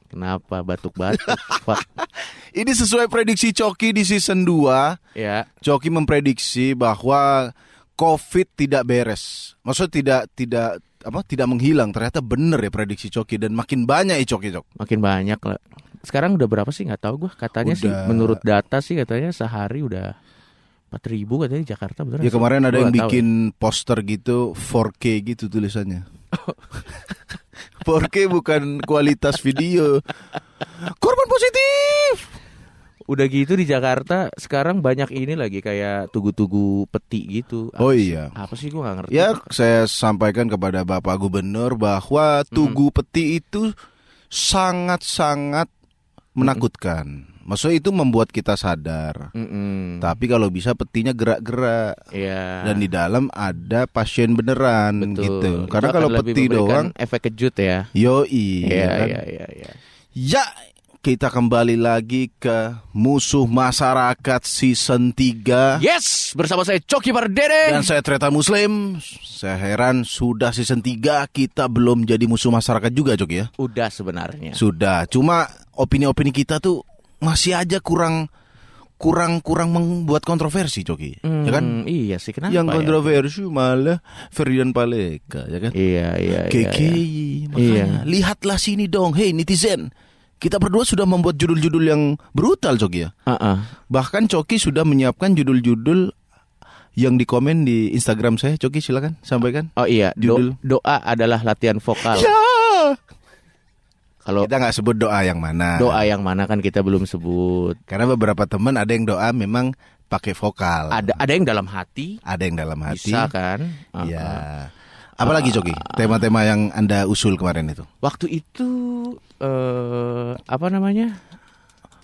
Kenapa batuk-batuk? Pak? Ini sesuai prediksi Coki di season 2. Ya. Coki memprediksi bahwa COVID tidak beres. Maksudnya tidak menghilang. Ternyata benar ya prediksi Coki dan makin banyak ya Coki. Makin banyak lah. Sekarang udah berapa sih? Nggak tahu gue. Katanya sih menurut data sih katanya sehari udah 4.000 katanya di Jakarta, bener? Ya kemarin ada yang bikin ya. poster gitu 4K gitu tulisannya. 4K bukan kualitas video. Korban positif. Udah gitu di Jakarta sekarang banyak ini lagi kayak tugu-tugu peti gitu. Apa sih gue nggak ngerti. Ya saya sampaikan kepada Bapak Gubernur bahwa tugu peti itu sangat-sangat menakutkan. Maksudnya itu membuat kita sadar. Tapi kalau bisa petinya gerak-gerak. Iya. Dan di dalam ada pasien beneran. Betul. Gitu. Karena kalau peti doang efek kejut ya. Yoi. Iya, kan? iya. Ya, kita kembali lagi ke Musuh Masyarakat season 3. Yes, bersama saya Coki Pardede. Dan saya Treta Muslim. Saya heran sudah season 3 kita belum jadi musuh masyarakat juga, Coki ya. Udah sebenarnya. Sudah. Cuma opini-opini kita tuh masih aja kurang membuat kontroversi, Coki. Ya kan? Iya sih, kenapa? Yang kontroversi malah Ferdian Paleka, ya kan? Iya. KKI. Makanya lihatlah sini dong, hey netizen. Kita berdua sudah membuat judul-judul yang brutal, Coki ya. Bahkan Coki sudah menyiapkan judul-judul yang dikomen di Instagram saya. Coki silakan sampaikan. Oh iya, judul doa adalah latihan vokal. Ya. Kalau kita nggak sebut doa yang mana. Doa yang mana kan kita belum sebut. Karena beberapa teman ada yang doa memang pakai vokal. Ada yang dalam hati. Ada yang dalam hati. Bisa kan? Iya. Apalagi Coki? Tema-tema yang Anda usul kemarin itu? Waktu itu apa namanya?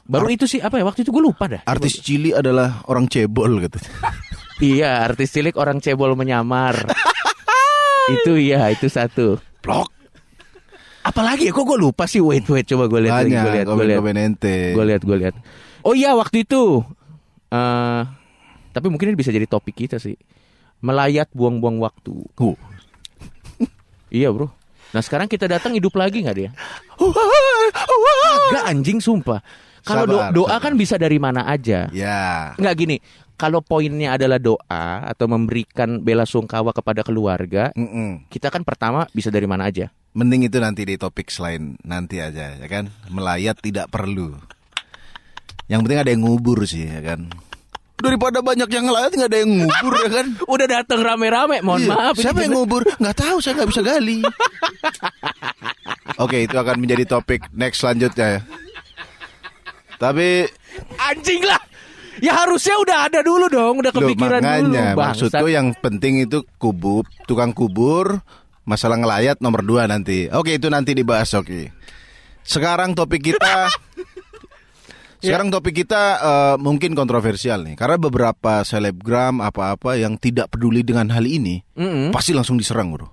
Baru itu sih apa ya? Waktu itu gue lupa dah. Artis cilik adalah orang cebol gitu. Iya, artis cilik orang cebol menyamar. Itu ya, itu satu. Blok. Apalagi ya? Kok gue lupa sih? Wait, coba gue lihat. Gue lihat. Oh iya, waktu itu. Tapi mungkin ini bisa jadi topik kita sih. Melayat buang-buang waktu. Iya bro. Nah sekarang kita datang hidup lagi nggak dia? Agak anjing sumpah. Kalau doa kan bisa dari mana aja. Ya. Nggak gini. Kalau poinnya adalah doa atau memberikan bela sungkawa kepada keluarga, kita kan pertama bisa dari mana aja. Mending itu nanti di topik selain nanti aja, ya kan? Melayat tidak perlu. Yang penting ada yang ngubur sih, ya kan? Daripada banyak yang ngelayat nggak ada yang ngubur, ya kan? Udah datang rame-rame, mohon maaf. Siapa yang ngubur? Nggak tahu, saya nggak bisa gali. Oke, itu akan menjadi topik next selanjutnya ya. Tapi anjing lah. Ya harusnya udah ada dulu dong, udah kepikiran dulu. Makanya maksudku yang penting itu tukang kubur, masalah ngelayat nomor 2 nanti. Oke, itu nanti dibahas, oke. Sekarang topik kita mungkin kontroversial nih. Karena beberapa selebgram apa-apa yang tidak peduli dengan hal ini pasti langsung diserang, bro.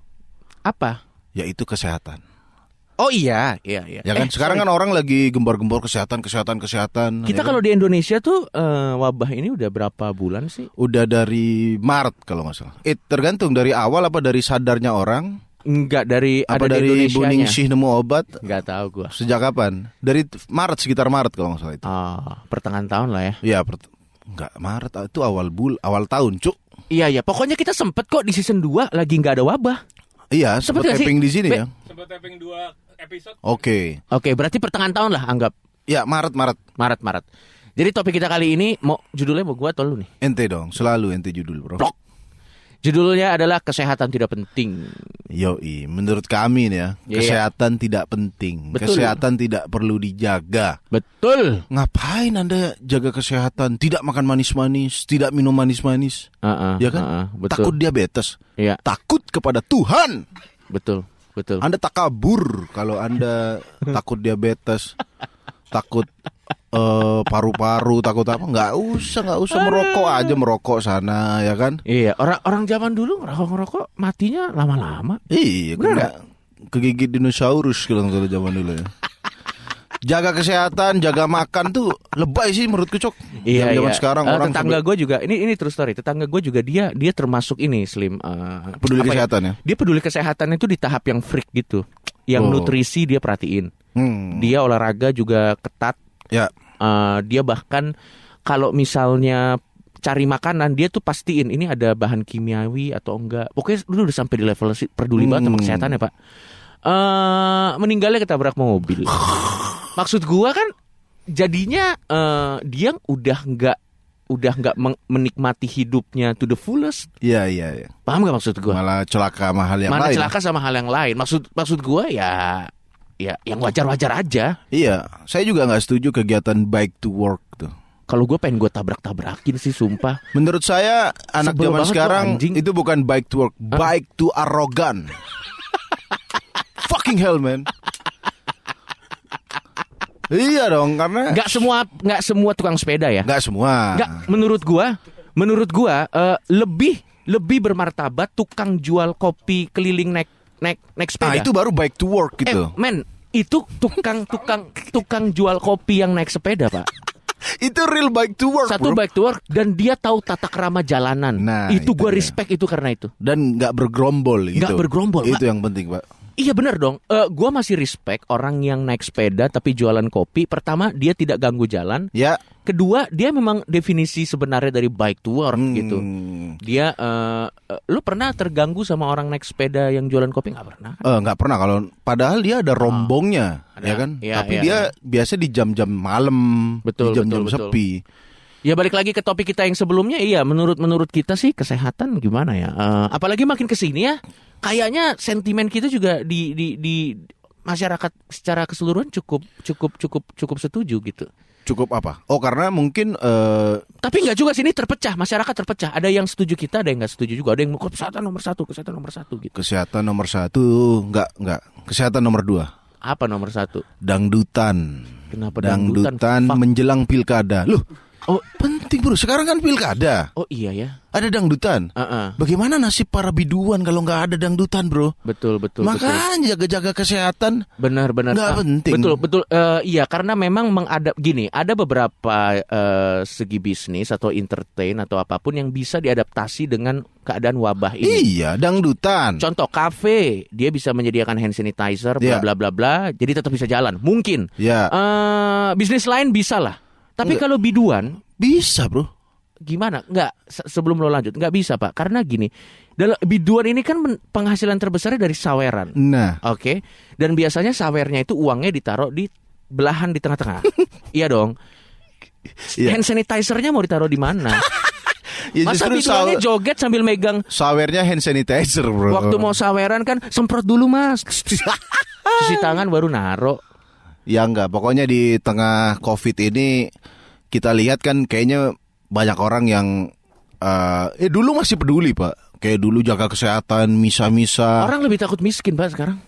Apa? Yaitu kesehatan. Oh iya. Ya kan sekarang kan orang lagi gembar-gembor kesehatan. Kita ya kalau kan? di Indonesia tuh wabah ini udah berapa bulan sih? Udah dari Maret kalau nggak salah. Tergantung dari awal apa dari sadarnya orang. Enggak, dari apa ada dari di Bu Ningsih nemu obat? Enggak tahu gua. Sejak kapan? Dari Maret, sekitar Maret kalau nggak salah itu. Pertengahan tahun lah ya. Iya, enggak Maret itu awal tahun, Cuk. Iya, pokoknya kita sempet kok di season 2 lagi enggak ada wabah. Iya, sempet tapping di sini ya. Sempet tapping 2 episode. Oke, berarti pertengahan tahun lah anggap. Ya, Maret. Jadi topik kita kali ini judulnya mau gua atau lu nih? Ente dong, selalu ente judul, bro. Blok. Judulnya adalah kesehatan tidak penting. Yoi, menurut kami nih ya, kesehatan tidak penting. Betul. Kesehatan tidak perlu dijaga. Betul. Ngapain Anda jaga kesehatan? Tidak makan manis-manis, tidak minum manis-manis. Ya kan? Betul. Takut diabetes. Iya. Takut kepada Tuhan. Betul. Anda takabur kalau Anda takut diabetes, takut paru-paru, takut apa? Nggak usah merokok sana, ya kan? Iya, orang zaman dulu ngerokok matinya lama-lama. Iya, kena kegigit dinosaurus kalau zaman dulu ya. jaga kesehatan, jaga makan tuh lebay sih menurutku, Cok. Iya, Zaman sekarang orang tetangga gue juga ini true story. Tetangga gue juga dia termasuk ini Slim peduli kesehatan ya. Dia peduli kesehatan itu di tahap yang freak gitu. Yang nutrisi dia perhatiin. Dia olahraga juga ketat. Ya. Dia bahkan kalau misalnya cari makanan dia tuh pastiin ini ada bahan kimiawi atau enggak. Pokoknya udah sampai di level peduli banget sama kesehatannya, Pak. Meninggalnya ketabrak mobil. Maksud gua kan jadinya dia udah nggak menikmati hidupnya to the fullest. Iya. Paham gak maksud gua? Malah celaka sama hal yang lain. Malah celaka sama hal yang lain. Maksud gua ya yang wajar-wajar aja. Iya, saya juga nggak setuju kegiatan bike to work tuh. Kalau gue pengen gue tabrak-tabrakin sih, sumpah. Menurut saya anak Sebel zaman sekarang itu bukan bike to work, bike to arrogant. Fucking hell, man. Iya dong, karena nggak semua tukang sepeda ya. Nggak semua. Nggak, menurut gua lebih bermartabat tukang jual kopi keliling naik sepeda. Itu baru bike to work gitu. Men, itu tukang jual kopi yang naik sepeda, Pak. Itu real bike to work. Satu bro. bike to work dan dia tahu tata krama jalanan. Nah, itu gue dia. respect itu karena itu. Dan nggak bergerombol gitu. Nggak bergerombol. Itu yang penting, Pak. Iya benar dong. Gue masih respect orang yang naik sepeda tapi jualan kopi. Pertama, dia tidak ganggu jalan. Ya. Kedua, dia memang definisi sebenarnya dari bike to work gitu. Dia, lu pernah terganggu sama orang naik sepeda yang jualan kopi? Nggak pernah. Nggak pernah kalau padahal dia ada rombongnya, ya kan? Iya, Tapi iya, dia biasa di jam-jam malam, betul, di jam-jam sepi. Ya balik lagi ke topik kita yang sebelumnya, iya menurut kita sih kesehatan gimana ya? Apalagi makin kesini ya, kayaknya sentimen kita juga di masyarakat secara keseluruhan cukup setuju gitu. Cukup apa? Oh karena mungkin tapi nggak juga sini terpecah, masyarakat terpecah. Ada yang setuju kita, ada yang nggak setuju juga. Ada yang kesehatan nomor satu gitu. Kesehatan nomor satu, nggak. Kesehatan nomor dua. Apa nomor satu? Dangdutan. Kenapa dangdutan menjelang pilkada? Loh, oh penting bro. Sekarang kan pilkada. Oh iya ya. Ada dangdutan. Bagaimana nasib para biduan kalau nggak ada dangdutan, bro? Betul. Makanya jaga-jaga kesehatan. Benar. Nggak penting. Betul. Iya, karena memang ada beberapa segi bisnis atau entertain atau apapun yang bisa diadaptasi dengan keadaan wabah ini. Iya, dangdutan. Contoh kafe, dia bisa menyediakan hand sanitizer, bla bla bla bla, jadi tetap bisa jalan. Mungkin. Ya. Bisnis lain bisa lah. Tapi kalau biduan bisa, bro. Gimana? Sebelum lo lanjut, nggak bisa Pak. Karena gini, dalam biduan ini kan penghasilan terbesarnya dari saweran. Nah, oke. Dan biasanya sawernya itu uangnya ditaruh di belahan di tengah-tengah. Iya dong. Hand sanitizer-nya mau ditaruh di mana? Ya, masa biduannya joget sambil megang sawernya hand sanitizer, bro. Waktu mau saweran kan semprot dulu Mas. Cuci tangan baru naro. Ya enggak, pokoknya di tengah Covid ini kita lihat kan kayaknya banyak orang yang dulu masih peduli, Pak. Kayak dulu jaga kesehatan, misa-misa. Orang lebih takut miskin, Pak, sekarang.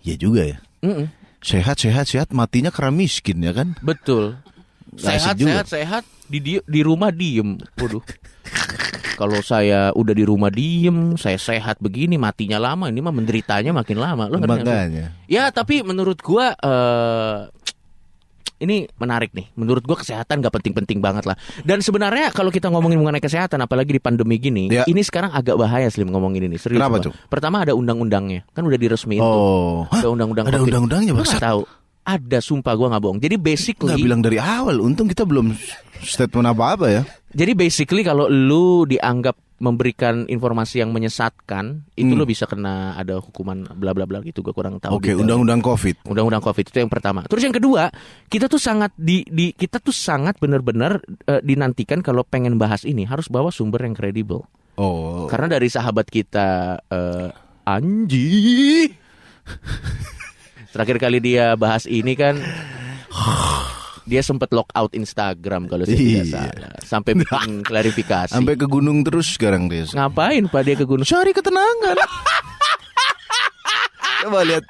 Ya juga ya. Sehat, matinya karena miskin ya kan? Betul. Sehat, di rumah diem. Waduh. Kalau saya udah di rumah diem, saya sehat begini, matinya lama, ini mah menderitanya makin lama. Lo ngerti? Makanya. Ya, tapi menurut gua ini menarik nih. Menurut gua kesehatan gak penting-penting banget lah. Dan sebenarnya kalau kita ngomongin mengenai kesehatan, apalagi di pandemi gini, ini sekarang agak bahaya Slim ngomongin ini. Serius. Kenapa tuh? Pertama ada undang-undangnya, kan udah diresmiin tuh. Ada undang-undang. Ada undang-undangnya, Bang. Nggak tahu. Ada, sumpah gua nggak bohong. Jadi basically. Nggak bilang dari awal. Untung kita belum statement apa-apa ya. Jadi basically kalau lu dianggap memberikan informasi yang menyesatkan, itu lu bisa kena ada hukuman bla bla bla gitu. Gue kurang tahu. Oke, undang-undang Covid. Undang-undang Covid itu yang pertama. Terus yang kedua, kita tuh sangat benar-benar dinantikan kalau pengen bahas ini harus bawa sumber yang kredibel. Oh. Karena dari sahabat kita Anji terakhir kali dia bahas ini kan dia sempat lock out Instagram kalau saya tidak salah. Sampai bikin klarifikasi. Sampai ke gunung terus sekarang dia. Ngapain Pak dia ke gunung? Cari ketenangan. Coba lihat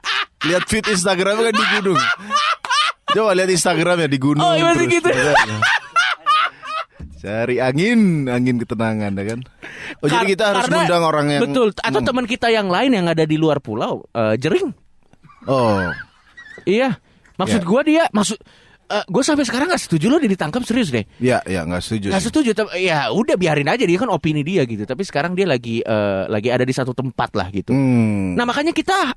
feed Instagramnya kan di gunung. Coba lihat Instagramnya di gunung. Oh iya gitu. Cari angin ketenangan ya kan. Jadi kita harus mengundang orang yang betul. Atau teman kita yang lain yang ada di luar pulau, Jering. Oh. Iya. Maksud gue dia gue sampai sekarang nggak setuju lo dia ditangkap, serius deh. Ya nggak setuju. Nggak setuju. Ya udah biarin aja, dia kan opini dia gitu. Tapi sekarang dia lagi ada di satu tempat lah gitu. Nah makanya kita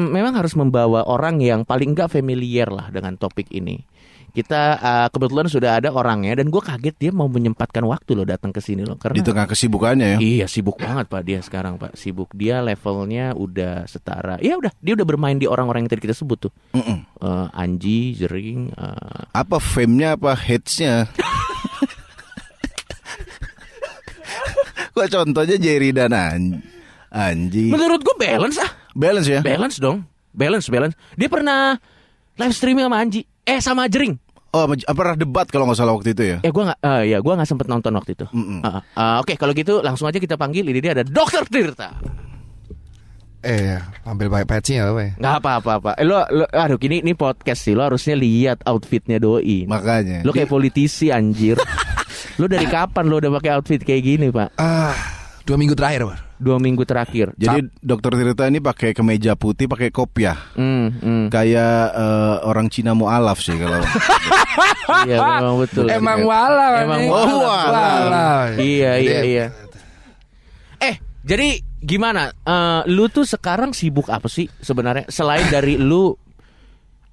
memang harus membawa orang yang paling nggak familiar lah dengan topik ini. Kita kebetulan sudah ada orangnya dan gue kaget dia mau menyempatkan waktu loh datang ke sini loh, karena di tengah kesibukannya ya. Iya sibuk banget Pak dia sekarang Pak, sibuk, dia levelnya udah setara. Ya udah, dia udah bermain di orang-orang yang tadi kita sebut tuh. Anji, Jering. Apa fame-nya apa hate-nya? Kok contohnya Jerry dan Anji? Menurut gue balance ah. Balance ya? Balance dong. Balance. Dia pernah live streaming sama Anji. Sama Jering. Oh, pernah debat kalau nggak salah waktu itu ya? Gue nggak sempet nonton waktu itu. Oke, kalau gitu langsung aja kita panggil. Ini dia ada Dr. Tirta. Ambil patch-nya apa ya? Nggak apa-apa. Lo aduh, ini podcast sih. Lo harusnya lihat outfitnya doi. Makanya. Lo kayak politisi anjir. Lo dari kapan lo udah pakai outfit kayak gini, Pak? 2 minggu terakhir, Pak. 2 minggu terakhir. Jadi Dr. Tirta ini pakai kemeja putih, pakai kopiah. Kayak orang Cina mualaf sih kalau. Iya, memang betul. Emang walaf. Iya. Jadi gimana? Lu tuh sekarang sibuk apa sih sebenarnya? Selain dari lu,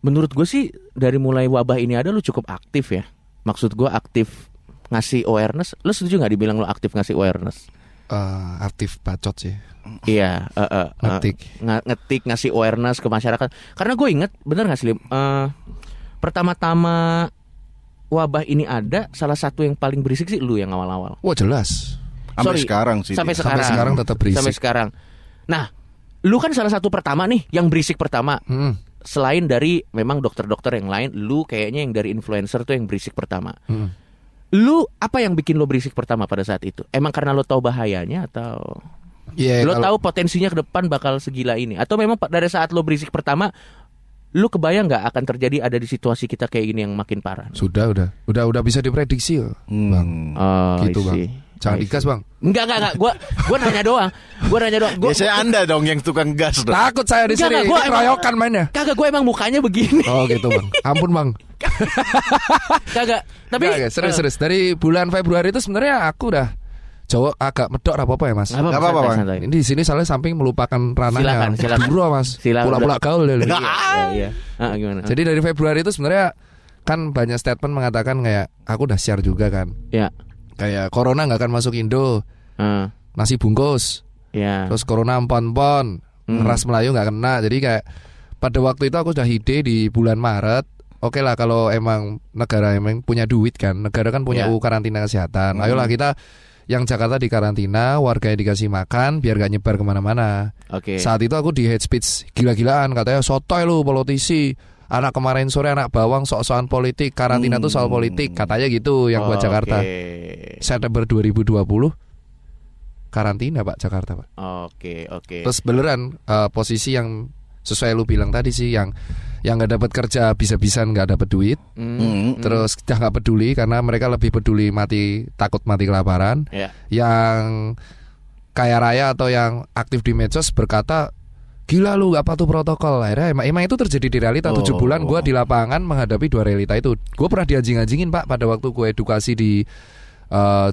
menurut gue sih dari mulai wabah ini ada lu cukup aktif ya. Maksud gue aktif ngasih awareness. Lu setuju nggak dibilang lu aktif ngasih awareness? Aktif bacot sih. Iya, ngetik ngasih awareness ke masyarakat. Karena gue inget, bener nggak sih, pertama-tama wabah ini ada, salah satu yang paling berisik sih lu yang awal-awal. Wah jelas. Sampai sekarang sih. Sampai Sampai sekarang tetap berisik. Sampai sekarang. Nah, lu kan salah satu pertama nih yang berisik pertama. Selain dari memang dokter-dokter yang lain, lu kayaknya yang dari influencer tuh yang berisik pertama. Lu apa yang bikin lo berisik pertama pada saat itu? Emang karena lo tahu bahayanya atau lo tahu potensinya ke depan bakal segila ini? Atau memang dari saat lo berisik pertama, lo kebayang nggak akan terjadi ada di situasi kita kayak gini yang makin parah? Sudah bisa diprediksi Bang. Gitu Bang. Jangan digas Bang. Enggak. Gue nanya doang. Biasanya Anda dong yang tukang gas dong. Takut saya di sini. Ini keroyokan mainnya. Kagak, gue emang mukanya begini. Oh gitu Bang. Ampun Bang. Kagak. Tapi serius. Dari bulan Februari itu sebenarnya aku udah agak medok apa-apa ya Mas. Gak apa-apa Bang. Ini di sini soalnya samping melupakan ranahnya. Silakan. Bro Mas. Pula-pula gaul deh. Iya. Gimana? Jadi dari Februari itu sebenarnya kan banyak statement mengatakan kayak aku udah share juga kan. Iya. Kayak corona nggak akan masuk Indo, nasi bungkus, terus corona empon-empon, ngeras Melayu nggak kena. Jadi kayak pada waktu itu aku udah ide di bulan Maret, oke lah kalau emang negara emang punya duit kan, negara kan punya karantina kesehatan. Ayolah kita yang Jakarta di karantina, warganya dikasih makan biar gak nyebar kemana-mana. Saat itu aku di head speech gila-gilaan, katanya sotoy lu politisi. Anak kemarin sore anak bawang sok-sokan politik, karantina tuh soal politik, katanya gitu yang buat Jakarta. September 2020 karantina Pak Jakarta Pak. Oke. Terus beneran posisi yang sesuai lu bilang tadi sih, yang nggak dapat kerja bisa-bisa nggak dapat duit. Terus udah nggak peduli karena mereka lebih peduli takut mati kelaparan. Yang kaya raya atau yang aktif di medsos berkata, gila lu gak patuh protokol. Akhirnya emang itu terjadi di realita. 7 bulan gue di lapangan menghadapi 2 realita itu. Gue pernah dianjing-anjingin Pak pada waktu gue edukasi di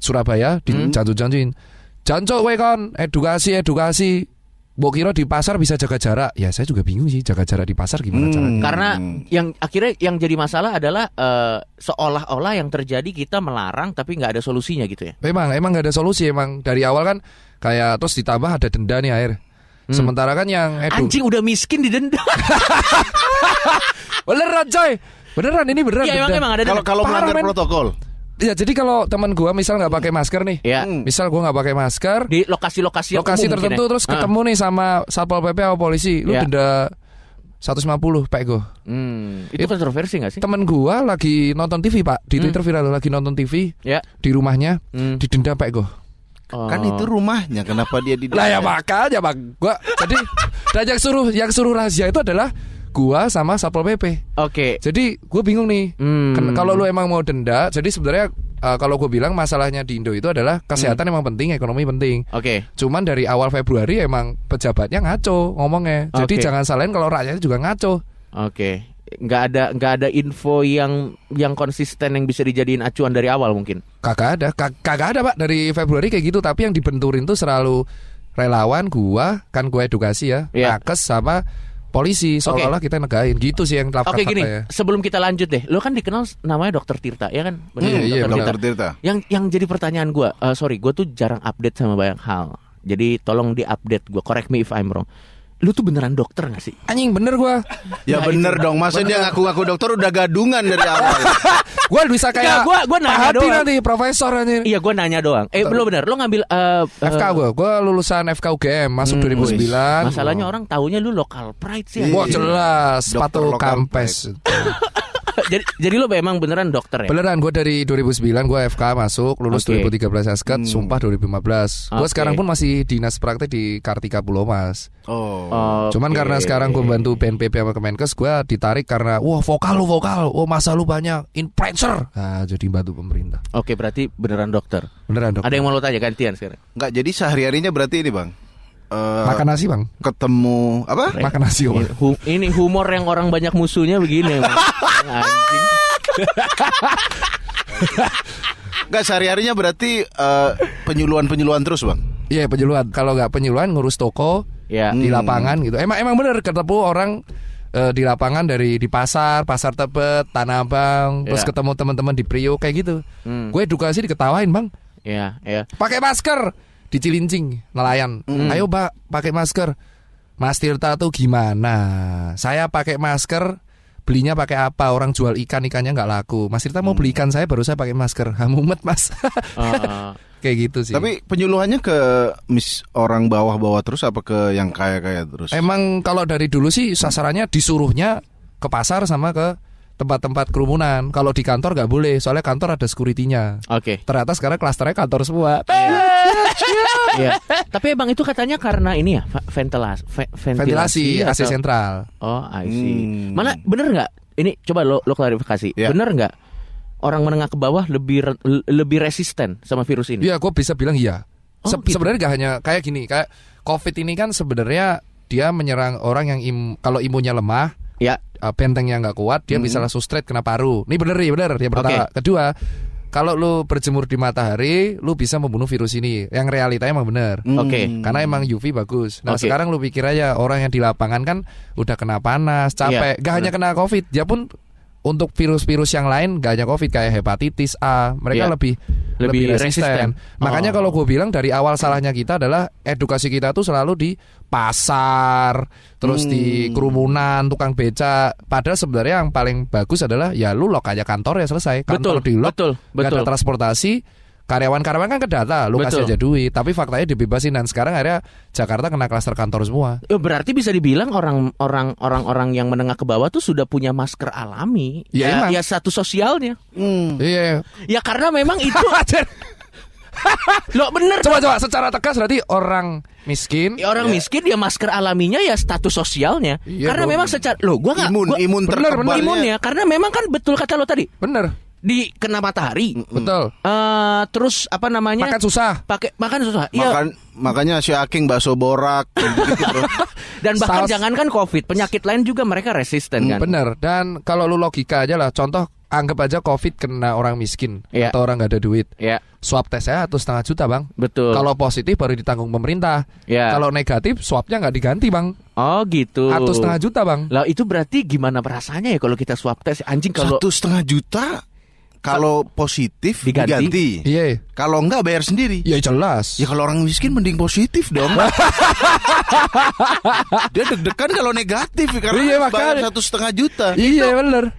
Surabaya, di janju-janjuin, jancok gue kon edukasi mbok kira di pasar bisa jaga jarak. Ya saya juga bingung sih jaga jarak di pasar gimana caranya. Karena yang akhirnya yang jadi masalah adalah seolah-olah yang terjadi kita melarang tapi gak ada solusinya gitu ya. Emang gak ada solusi. Emang dari awal kan kayak terus ditambah ada denda nih akhir. Sementara kan yang anjing udah miskin didenda. Beneran coy. Beneran ini beneran. Ya, emang ada kalau melanggar protokol. Ya jadi kalau teman gua misal nggak pakai masker nih, misal gua nggak pakai masker di lokasi tertentu terus ketemu nih sama satpol pp atau polisi, lu denda 150 Pak Go. Itu kontroversi nggak sih? Temen gua lagi nonton TV Pak, di Twitter viral lagi nonton TV, di rumahnya didenda Pak Go. Kan itu rumahnya, kenapa dia di? Lah ya makanya Bang, gua jadi dan yang suruh rahasia itu adalah gua sama satpol pp. Jadi gua bingung nih, kalau lu emang mau denda, jadi sebenarnya kalau gua bilang masalahnya di Indo itu adalah kesehatan emang penting, ekonomi penting. Cuman dari awal Februari emang pejabatnya ngaco ngomongnya, jadi jangan salahin kalau rakyatnya juga ngaco. nggak ada info yang konsisten yang bisa dijadiin acuan dari awal mungkin. Kagak ada Pak dari Februari kayak gitu. Tapi yang dibenturin tuh selalu relawan, gua edukasi ya, nakes sama polisi, seolah-olah kita negain gitu sih yang Oke, gini, sebelum kita lanjut deh, lo kan dikenal namanya Dokter Tirta, ya kan? Dokter Tirta. Yang jadi pertanyaan gue, gue tuh jarang update sama banyak hal. Jadi tolong di-update gue, correct me if I'm wrong. Lu tuh beneran dokter gak sih? Anjing bener gue. Ya nah, bener dong, masa dia ngaku-ngaku dokter udah gadungan dari awal. Gue bisa kayak gue nanya doang. Nanti profesor anjir. Iya, gue nanya doang. Belum bener, lo ngambil FK gue lulusan FK UGM masuk 2009. Masalahnya orang taunya lu local pride sih. Wah jelas, sepatu kampes. jadi lo memang beneran dokter ya? Beneran, gue dari 2009 gue FK masuk, lulus 2013 asket, sumpah 2015. Gue sekarang pun masih dinas praktek di Kartika Pulau Mas. Cuman karena sekarang gue bantu BNPB sama Kemenkes, gue ditarik karena vokal, masa lu banyak influencer. Nah, jadi bantu pemerintah. Oke, berarti beneran dokter. Beneran dokter. Ada yang mau lo tanya gantian sekarang? Enggak, jadi sehari-harinya berarti ini, Bang. Makan nasi bang. Ketemu apa? Makan nasi bang. Ini humor yang orang banyak musuhnya begini. Anjing. Enggak, sehari-harinya berarti penyuluhan terus bang. Iya penyuluhan. Kalau nggak penyuluhan ngurus toko di lapangan gitu. Emang bener ketemu orang di lapangan di pasar Tebet, Tanah Abang, terus ketemu teman-teman di Priok kayak gitu. Gue edukasi diketawain bang. Iya. Pakai masker. Di Cilincing nelayan, ayo Mbak pakai masker. Mas Tirta tuh gimana? Saya pakai masker, belinya pakai apa? Orang jual ikannya nggak laku. Mas Tirta mau beli ikan saya, baru saya pakai masker. Mumet mas. Kayak gitu sih. Tapi penyuluhannya ke orang bawah-bawah terus apa ke yang kaya-kaya terus? Emang kalau dari dulu sih sasarannya disuruhnya ke pasar sama ke tempat-tempat kerumunan. Kalau di kantor nggak boleh, soalnya kantor ada security-nya. Oke. Ternyata sekarang klasternya kantor semua. Iya. Tapi emang itu katanya karena ini ya ventilasi AC sentral. Oh, I see. Mana bener nggak? Ini coba lo klarifikasi. Bener nggak? Orang menengah ke bawah lebih resisten sama virus ini? Iya, gue bisa bilang iya. Gitu. Sebenarnya nggak hanya kayak gini, kayak COVID ini kan sebenarnya dia menyerang orang yang kalau imunnya lemah. Ya, bentengnya nggak kuat, dia bisa langsung straight kena paru. Ini bener. Yang pertama, kedua, kalau lu berjemur di matahari, lu bisa membunuh virus ini. Yang realitanya emang bener. Karena emang UV bagus. Nah sekarang lu pikir aja orang yang di lapangan kan udah kena panas, capek. Gak hanya kena COVID, dia pun untuk virus-virus yang lain gak hanya COVID kayak hepatitis A, mereka lebih resisten. Makanya kalau gue bilang dari awal salahnya kita adalah edukasi kita tuh selalu di pasar, terus di kerumunan, tukang beca. Padahal sebenarnya yang paling bagus adalah ya lu lock aja kantor ya selesai. Kantor di lock, gak ada transportasi. Karyawan-karyawan kan kedata, lu kasih aja duit. Tapi faktanya dibebasin dan sekarang akhirnya Jakarta kena klaster kantor semua. Berarti bisa dibilang orang-orang yang menengah ke bawah tuh sudah punya masker alami. Ya status sosialnya. Iya. Ya karena memang itu. Lo bener. Coba secara tegas berarti orang miskin. Orang miskin ya masker alaminya ya status sosialnya. Karena memang secara gua nggak imun terkebalnya. Imunnya karena memang kan betul kata lo tadi. Bener. Di kena matahari. Betul. Terus apa namanya? Makan susah. Iya. Makanya si Aking bakso borak gitu. Dan bahkan jangankan COVID, penyakit lain juga mereka resisten kan. Bener. Dan kalau lu logika aja lah, contoh anggap aja COVID kena orang miskin atau orang nggak ada duit. Swab tesnya 1,5 juta bang. Betul. Kalau positif baru ditanggung pemerintah. Kalau negatif swabnya nggak diganti bang. Oh gitu. 1,5 juta bang. Lah itu berarti gimana rasanya ya kalau kita swab tes anjing kalau 1,5 juta. Kalau positif diganti. Iya. Kalau enggak bayar sendiri. Ya jelas. Ya kalau orang miskin mending positif dong. Dia deg-degan kalau negatif karena bayar 1,5 juta. Iya benar.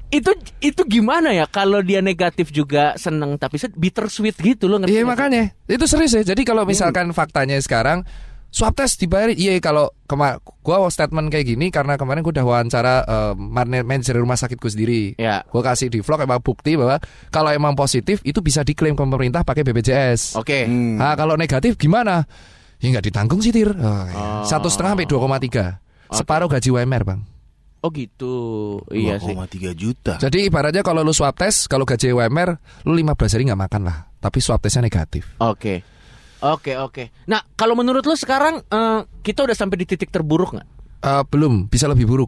Itu gimana ya kalau dia negatif juga seneng tapi bittersweet gitu loh ngerti. Iya makanya. Itu serius ya. Jadi kalau misalkan faktanya sekarang swab test dibayar, kalau gue statement kayak gini karena kemarin gue udah wawancara manajer rumah sakit gue sendiri. Gue kasih di vlog emang bukti bahwa kalau emang positif itu bisa diklaim ke pemerintah pakai BPJS. Nah kalau negatif gimana? Ya nggak ditanggung sih Tir. 1,5 sampai 2,3. Separuh gaji UMR bang. Oh gitu. Iya sih. 2,3 juta. Jadi ibaratnya kalau lu swab tes, kalau gaji UMR lu 15 hari nggak makan lah. Tapi swab tesnya negatif. Oke. Nah, kalau menurut lo sekarang kita udah sampai di titik terburuk nggak? Belum, bisa lebih buruk.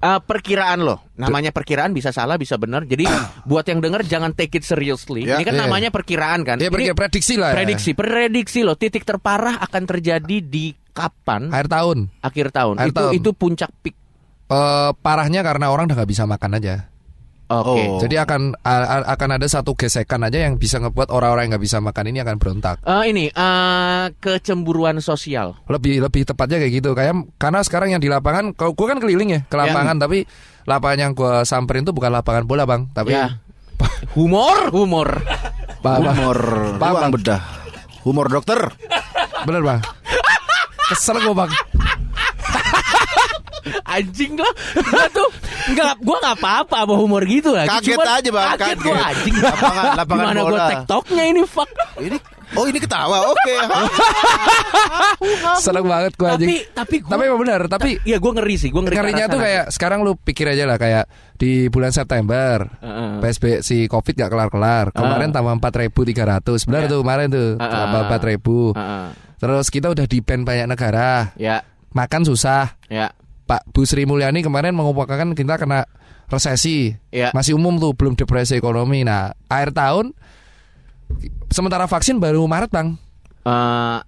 Perkiraan loh. Namanya perkiraan bisa salah, bisa benar. Jadi buat yang denger jangan take it seriously. Ya. Ini kan namanya perkiraan kan. Ya, Ini prediksi lah. prediksi loh. Titik terparah akan terjadi di kapan? Akhir tahun. Itu puncak peak. Parahnya karena orang udah nggak bisa makan aja. Oke. Jadi akan ada satu gesekan aja yang bisa ngebuat orang-orang yang nggak bisa makan ini akan berontak. Kecemburuan sosial. Lebih tepatnya kayak gitu. Karena sekarang yang di lapangan, gue kan keliling ya ke lapangan, tapi lapangan yang gue samperin itu bukan lapangan bola bang, tapi humor. Ruang bedah. Humor dokter. Bener bang. Kesel gue bang. Anjing lah. Gue nggak apa-apa sama humor gitu lah. Kaget aja bang. Kaget gue anjing. Lapangan Gimana bola. gue TikToknya ini fuck. Ini ketawa. Oke. Seneng banget gue anjing. Tapi emang benar. Tapi ya gue ngeri sih. Ngerinya tuh kayak sekarang lu pikir aja lah, kayak di bulan September PSBB si Covid gak kelar-kelar. Kemarin tambah 4.300. Benar tuh kemarin tuh tambah 4.000. Terus kita udah di-ban banyak negara. Makan susah. Pak Bu Sri Mulyani kemarin mengupakan kita kena resesi. Masih umum tuh, belum depresi ekonomi. Nah, akhir tahun sementara vaksin baru Maret, Bang.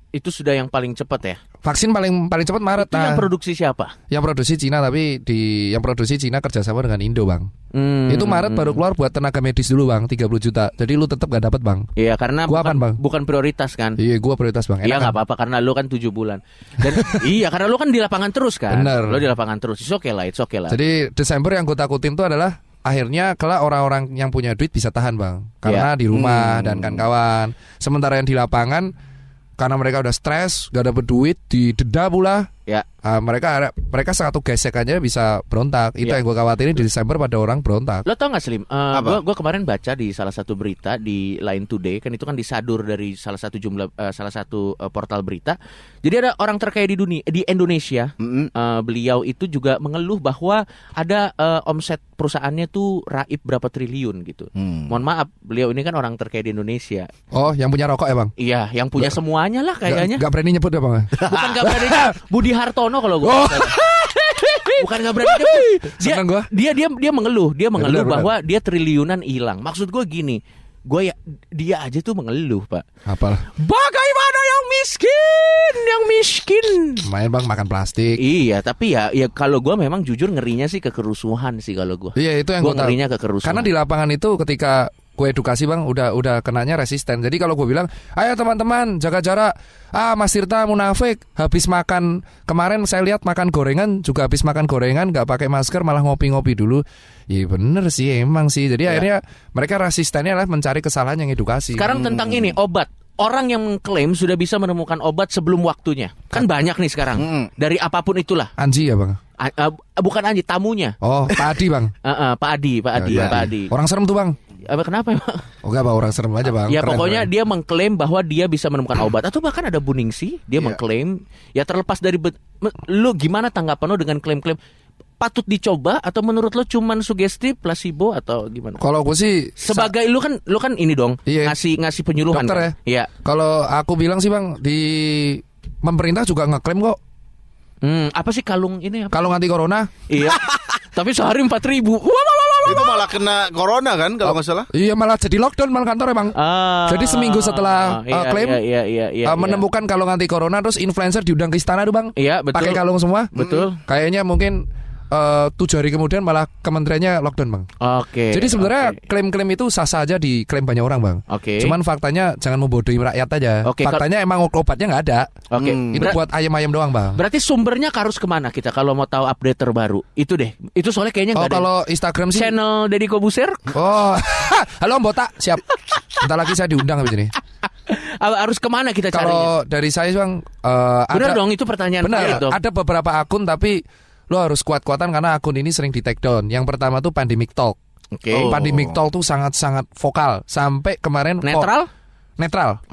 Itu sudah yang paling cepat ya. Vaksin paling cepat Maret. Itu yang produksi siapa? Yang produksi Cina, tapi yang produksi Cina kerjasama dengan Indo, Bang. Itu Maret baru keluar buat tenaga medis dulu, Bang, 30 juta. Jadi lu tetap gak dapat, Bang. Iya, karena gua bukan prioritas kan. Iya, gua prioritas, Bang. Iya, nggak apa-apa karena lu kan 7 bulan. Dan iya, karena lu kan di lapangan terus kan. Bener. Lu di lapangan terus. It's okay lah. Jadi Desember yang gue takutin tuh adalah akhirnya kelak orang-orang yang punya duit bisa tahan, Bang. Karena di rumah dan kawan-kawan. Sementara yang di lapangan karena mereka udah stres, gak dapet duit, didenda pula. Mereka satu gesek aja bisa berontak. Itu yang gue khawatirin di Desember pada orang berontak. Lo tau gak Slim? Gue kemarin baca di salah satu berita di Line Today, kan itu kan disadur dari salah satu portal berita. Jadi ada orang terkaya di Indonesia. Beliau itu juga mengeluh bahwa ada omset perusahaannya tuh raib berapa triliun gitu. Mohon maaf, beliau ini kan orang terkaya di Indonesia. Oh, yang punya rokok ya, Bang? Iya, yang punya semuanya lah kayaknya. Gak berani nyebut ya, Bang? Bukan gak berani. Budi Hartono kalau gue. Bukan gak berani nyebut. Dia mengeluh bener, bahwa dia triliunan hilang. Maksud gue gini, dia aja tuh mengeluh, Pak. Apalah? Bagaimana yang miskin? Main, Bang, makan plastik. Iya, tapi ya kalau gue memang jujur ngerinya sih ke kerusuhan sih kalau gue. Iya, itu yang gue ngerinya ke kerusuhan. Karena di lapangan itu ketika gue edukasi, Bang, udah kenanya resisten. Jadi kalau gue bilang, ayo teman-teman jaga jarak. Mas Tirta munafik, habis makan kemarin saya lihat makan gorengan juga habis makan gorengan nggak pakai masker malah ngopi-ngopi dulu. Iya bener sih, emang sih. Jadi akhirnya mereka resistennya adalah mencari kesalahan yang edukasi. Sekarang tentang ini obat. Orang yang mengklaim sudah bisa menemukan obat sebelum waktunya. Kan banyak nih sekarang. Dari apapun itulah. Anji ya, Bang? Bukan Anji, tamunya. Oh, Pak Adi, Bang. Pak Adi. Orang serem tuh, Bang. Kenapa emang? Oh enggak, Bang, orang serem aja, Bang. Ya pokoknya dia mengklaim bahwa dia bisa menemukan obat. Atau bahkan ada Bu Ningsih, dia mengklaim. Ya terlepas dari lu gimana tanggapan lo dengan klaim-klaim? Patut dicoba atau menurut lo cuman sugesti, placebo atau gimana? Kalau gue sih sebagai lu kan ini dong, ngasih penyuluhan dokter kan? Ya. Kalau aku bilang sih, Bang, di pemerintah juga ngeklaim kok. Apa sih kalung ini? Kalung anti corona? Iya. Tapi sehari 4.000. Itu malah kena corona kan kalau nggak salah? Iya, malah jadi lockdown malah kantor, Bang. Jadi seminggu setelah klaim menemukan kalung anti corona, terus influencer diundang ke istana tuh, Bang. Iya, betul. Pakai kalung semua. Betul. Kayaknya mungkin 7 hari kemudian malah kementeriannya lockdown, Bang. Oke. Jadi sebenarnya klaim-klaim itu sah-sah aja diklaim banyak orang, Bang. Oke. Cuman faktanya jangan membodohi rakyat aja. Faktanya emang obatnya nggak ada. Oke. Itu buat ayam-ayam doang, Bang. Berarti sumbernya harus kemana kita kalau mau tahu update terbaru? Itu deh. Itu soalnya kayaknya nggak ada. Kalau Instagram sih channel Deddy Kobuser. Oh, halo Mbota, siap. Bentar lagi saya diundang habis ini. Harus kemana kita carinya? Kalau dari saya, Bang, benar dong, itu pertanyaan. Benar. Ada beberapa akun tapi lo harus kuat-kuatan karena akun ini sering di take down. Yang pertama tuh Pandemic Talk. Pandemic Talk tuh sangat-sangat vokal sampai kemarin netral.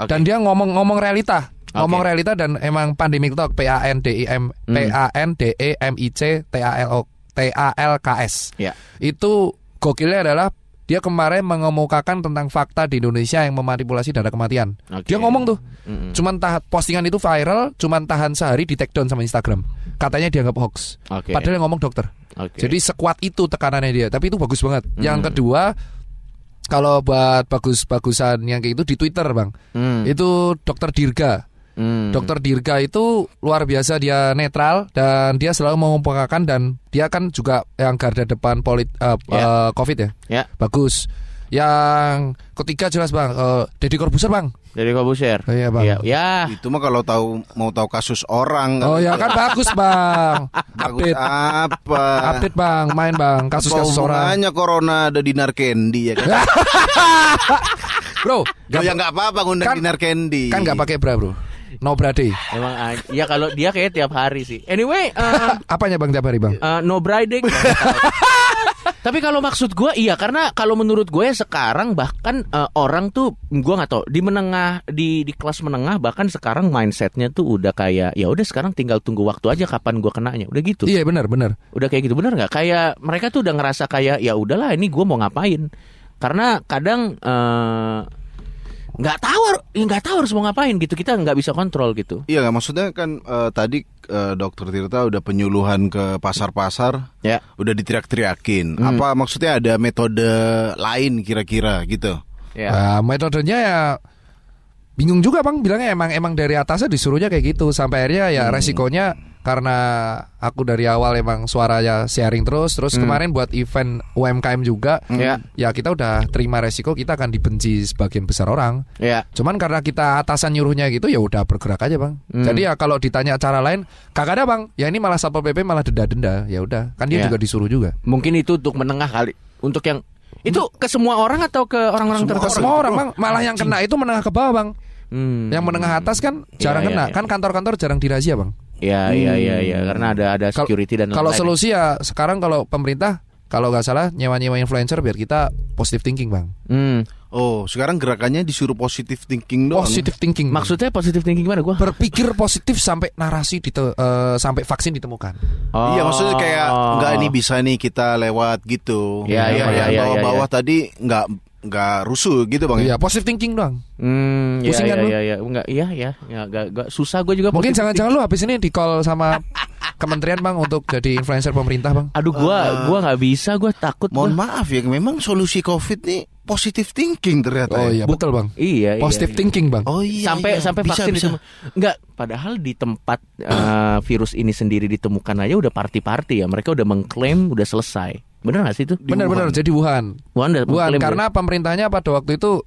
Dan dia ngomong realita. Ngomong realita dan emang Pandemic Talk PANDEMIC itu gokilnya adalah dia kemarin mengemukakan tentang fakta di Indonesia yang memanipulasi data kematian. Dia ngomong tuh. Cuman postingan itu viral, cuman tahan sehari di take down sama Instagram. katanya dianggap hoax. Padahal yang ngomong dokter. Jadi sekuat itu tekanannya dia. Tapi itu bagus banget. Yang kedua, kalau buat bagus-bagusan yang kayak itu di Twitter Bang, itu Dokter Dirga. Dokter Dirga itu luar biasa, dia netral dan dia selalu mengumpulkan, dan dia kan juga yang garda depan COVID ya. Bagus. Yang ketiga jelas Bang, Deddy Corbuzier Bang. Deddy Corbuzier. Iya Bang. Ya. Itu mah kalau mau tahu kasus orang. Oh ya kan bagus Bang. Bagus apa? Update Bang, main Bang, kasus-kasus orang. Hanya corona ada Dinar Candy ya kan. Bro, ya nggak apa-apa ngundang Dinar Candy. Kan nggak pakai bra bro. No brade. Emang ya kalau dia kayak tiap hari sih. Anyway, apanya Bang tiap hari Bang? No bride. Tapi kalau maksud gue iya, karena kalau menurut gue sekarang bahkan orang tuh gue nggak tahu di menengah di kelas menengah bahkan sekarang mindsetnya tuh udah kayak ya udah sekarang tinggal tunggu waktu aja kapan gue kenanya, udah gitu. Iya benar. Udah kayak gitu, benar nggak? Kayak mereka tuh udah ngerasa kayak ya udahlah ini gue mau ngapain. Karena kadang nggak tahu harus mau ngapain gitu, kita nggak bisa kontrol gitu. Iya, maksudnya kan tadi Dokter Tirta udah penyuluhan ke pasar-pasar, udah diteriak-teriakin. Apa maksudnya ada metode lain kira-kira gitu? Metodenya ya bingung juga Bang, bilangnya emang dari atasnya disuruhnya kayak gitu, sampai akhirnya ya resikonya karena aku dari awal emang suaranya sharing terus kemarin buat event UMKM juga, ya kita udah terima resiko kita akan dibenci sebagian besar orang. Cuman karena kita atasan nyuruhnya gitu ya udah bergerak aja Bang. Jadi ya kalau ditanya cara lain kagak ada Bang. Ya ini malah Satpol PP malah denda-denda. Ya udah, kan dia juga disuruh juga. Mungkin itu untuk menengah kali. Untuk yang itu ke semua orang atau ke orang-orang tertentu? Semua orang Bang. Malah yang kena itu menengah ke bawah Bang. Yang menengah atas kan jarang kena. Kan kantor-kantor jarang dirazia Bang. Iya, karena ada security dan lain-lain. Kalau solusi ya sekarang kalau pemerintah kalau nggak salah nyewa influencer biar kita positive thinking Bang. Oh, sekarang gerakannya disuruh positive thinking doang. Positive thinking. Maksudnya positive thinking gimana gua? Berpikir positif sampai narasi sampai vaksin ditemukan. Iya, maksudnya kayak nggak ini bisa nih kita lewat gitu. Bawah-bawah tadi nggak rusuh gitu Bang. Iya, positive thinking doang. Pusing kan lu? Enggak susah gue juga. Mungkin jangan-jangan lu habis ini di call sama kementerian Bang untuk jadi influencer pemerintah Bang. Aduh gua nggak bisa, gua takut. Mohon maaf ya, memang solusi COVID nih positive thinking ternyata. Oh iya betul Bang. Iya. Positive thinking Bang. Oh iya. Sampai vaksin bisa. Enggak, padahal di tempat virus ini sendiri ditemukan aja udah party-party ya. Mereka udah mengklaim udah selesai. Bener gak sih itu? Bener jadi Wuhan karena pemerintahnya pada waktu itu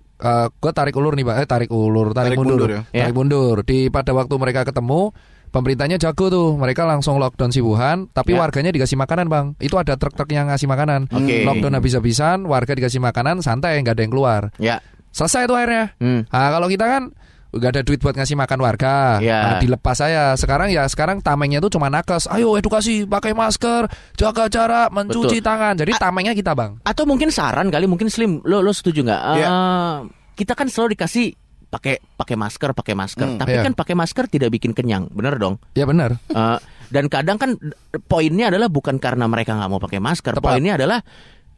gue tarik ulur nih Bang, tarik mundur ya. Tarik mundur di pada waktu mereka ketemu. Pemerintahnya jago tuh, mereka langsung lockdown si Wuhan, tapi warganya dikasih makanan Bang. Itu ada truk-truk yang ngasih makanan. Lockdown habis-habisan, warga dikasih makanan, santai, nggak ada yang keluar. Selesai tuh akhirnya. Nah, kalau kita kan nggak ada duit buat ngasih makan warga, dilepas saya. Sekarang tamengnya tuh cuma nakes. Ayo edukasi, pakai masker, jaga jarak, mencuci tangan. Jadi tamengnya kita Bang. Atau mungkin saran kali, mungkin Slim, lo setuju nggak? Kita kan selalu dikasih pakai masker, tapi kan pakai masker tidak bikin kenyang, bener dong? Ya benar. Dan kadang kan poinnya adalah bukan karena mereka nggak mau pakai masker, poinnya adalah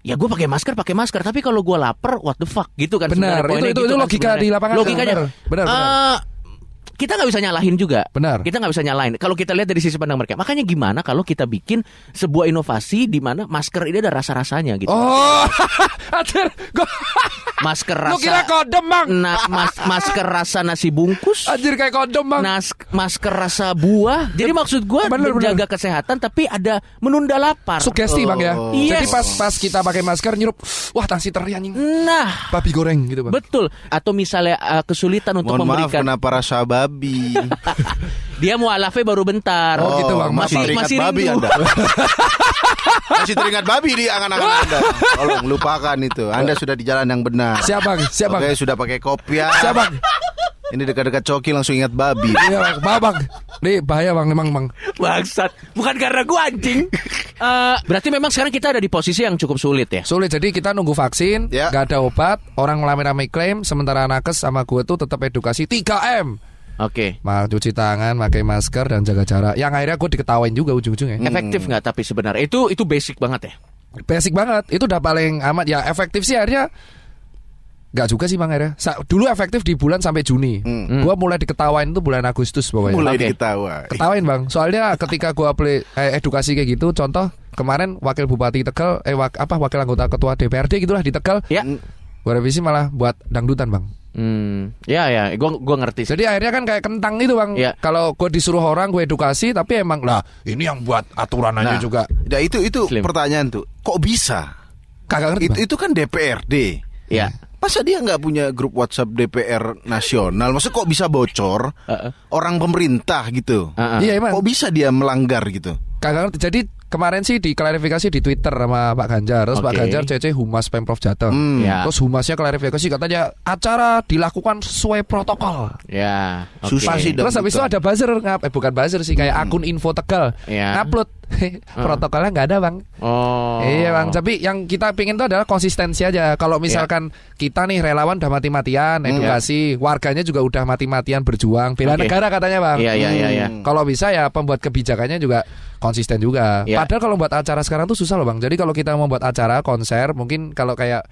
ya gue pakai masker, tapi kalau gue lapar, what the fuck gitu kan? Benar, itu gitu logika kan, di lapangan. Logikanya, benar. Kita nggak bisa nyalahin juga. Benar. Kita nggak bisa nyalahin. Kalau kita lihat dari sisi pandang mereka, makanya gimana kalau kita bikin sebuah inovasi di mana masker ini ada rasa-rasanya gitu. Oh, masker rasa. Lu kira kondom Bang? Masker rasa nasi bungkus. Anjir kayak kondom Bang. Masker rasa buah. Jadi maksud gue menjaga kesehatan tapi ada menunda lapar. Sugesti Bang ya. Yes. Jadi pas kita pakai masker nyerup, wah tangsi teri anjing. Nah, babi goreng gitu Bang. Betul. Atau misalnya kesulitan untuk memberikan. Mohon maaf, kenapa rasa babi? Dia mualafnya baru bentar. Oh gitu Bang. Masih babi Anda. Masih teringat babi di angan-angan Anda. Tolong lupakan itu. Anda sudah di jalan yang benar. Siap Bang. Oke, sudah pakai kopiah. Siap Bang. Ini dekat-dekat coki langsung ingat babi. Iya Bang. Nih bahaya Bang, memang Bang. Bangsat. Bukan karena gua anjing. Berarti memang sekarang kita ada di posisi yang cukup sulit ya. Sulit, jadi kita nunggu vaksin, gak ada obat, orang rame-rame klaim, sementara nakes sama gue tuh tetap edukasi 3M. Oke. Cuci tangan, pakai masker dan jaga jarak. Yang akhirnya gue diketawain juga ujung-ujungnya. Efektif nggak? Tapi sebenarnya itu basic banget ya. Basic banget. Itu udah paling amat ya. Efektif sih akhirnya Enggak juga sih Bang akhirnya. Dulu efektif di bulan sampai Juni. Gua mulai diketawain tuh bulan Agustus pokoknya. Mulai diketawain. Ketawain Bang. Soalnya ketika gua edukasi kayak gitu, contoh kemarin wakil bupati Tegal wakil anggota ketua DPRD gitulah di Tegal. Ya. Gua revisi malah buat dangdutan Bang. Ya, gua ngerti sih. Jadi akhirnya kan kayak kentang gitu Bang. Ya. Kalau gue disuruh orang gue edukasi, tapi emang lah ini yang buat aturan aja juga. Nah itu Slim. pertanyaan tuh, kok bisa? Kagak ngerti Bang. Itu kan DPRD. Ya. Masa dia nggak punya grup WhatsApp DPR nasional? Maksudnya kok bisa bocor orang pemerintah gitu? Iya emang. Kok bisa dia melanggar gitu? Kagak ngerti. Jadi kemarin sih diklarifikasi di Twitter sama Pak Ganjar. Terus Pak Ganjar CC Humas Pemprov Jateng. Ya. Terus Humasnya klarifikasi katanya acara dilakukan sesuai protokol. Ya. Susah sih. Terus habis itu ada buzzer bukan buzzer sih, kayak akun info Tegal Ya. upload protokolnya nggak ada Bang. Oh. Iya Bang, tapi yang kita pingin itu adalah konsistensi aja. Kalau misalkan kita nih relawan udah mati-matian edukasi, warganya juga udah mati-matian berjuang bela negara katanya Bang. Iya. Kalau bisa ya pembuat kebijakannya juga konsisten juga. Ya. Padahal kalau buat acara sekarang tuh susah loh Bang. Jadi kalau kita mau buat acara konser, mungkin kalau kayak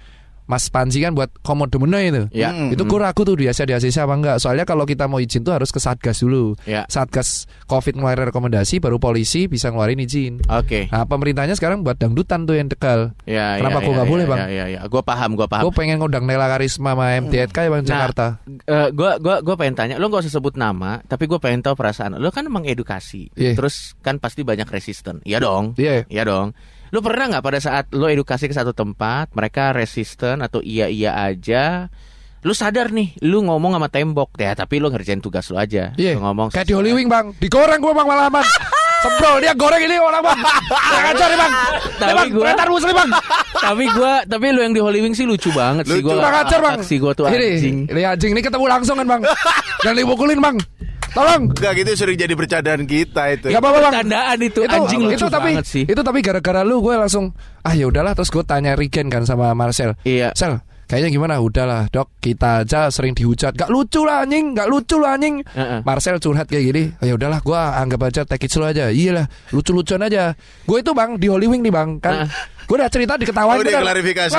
Mas Panji kan buat Komodo Mena itu. Ya. Itu gue ragu tuh di ACC apa enggak. Soalnya kalau kita mau izin tuh harus ke Satgas dulu. Ya. Satgas Covid ngeluarin rekomendasi, baru polisi bisa ngeluarin izin. Oke. Nah pemerintahnya sekarang buat dangdutan tuh yang Tegal. Ya. Kenapa gua nggak boleh, Bang? Ya. Gua paham. Gue pengen ngundang Nela Karisma sama MTK ya Bang Jakarta. Gue pengen tanya, lo gak usah sebut nama, tapi gue pengen tahu perasaan lo kan mengedukasi, terus kan pasti banyak resisten, iya dong, iya dong. Lo pernah nggak pada saat lo edukasi ke satu tempat, mereka resisten atau iya aja, lo sadar nih, lo ngomong sama tembok, ya tapi lo ngerjain tugas lo aja, lo ngomong kayak di Holy Wing Bang, digoreng gue Bang malaman. Semprol dia goreng ini orang Bang. Ngajar nih Bang. Tapi gue muslim Bang. tapi lo yang di Holy Wing sih lucu banget sih. Gue ngajar Bang. Si gue tuh anjing. Ini anjing ini ketemu langsung kan Bang. Jangan dipukulin Bang. Tolong. Enggak gitu, sering jadi bercandaan kita itu. Gak apa-apa Bang. Bercandaan itu anjing lucu banget sih. Itu tapi gara-gara lu gue langsung ya udahlah, terus gue tanya Regen kan sama Marcel. Iya. Sel, kayaknya gimana? Udahlah Dok, kita aja sering dihujat. Gak lucu lah anjing. Marcel curhat kayak gini. Ya udahlah, gue anggap aja take it slow aja. Iyalah, lucu-lucuan aja. Gue itu Bang di Holy Wing nih Bang kan. Gue udah cerita diketawain. Udah klarifikasi.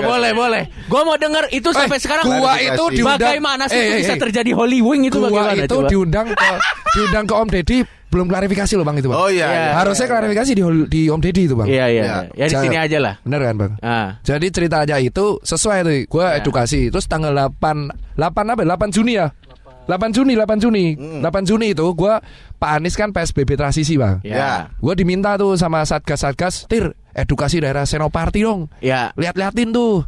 Boleh. Gue mau denger itu sampai sekarang. Gua itu diundang. Bagaimana sih bisa terjadi Holy Wing itu? Gua bagaimana? Itu diundang ke Om Deddy. Belum klarifikasi loh Bang itu Bang. Oh iya. Harusnya klarifikasi di Om Deddy itu Bang. Iya. Ya di sini aja lah. Bener kan Bang? Jadi cerita aja itu sesuai tuh. Gue edukasi. Terus tanggal 8 Juni ya. 8 Juni itu gue Pak Anies kan PSBB transisi Bang. Ya. Gue diminta tuh sama Satgas Tir, edukasi daerah Senopati dong. Ya. Lihat-liatin tuh.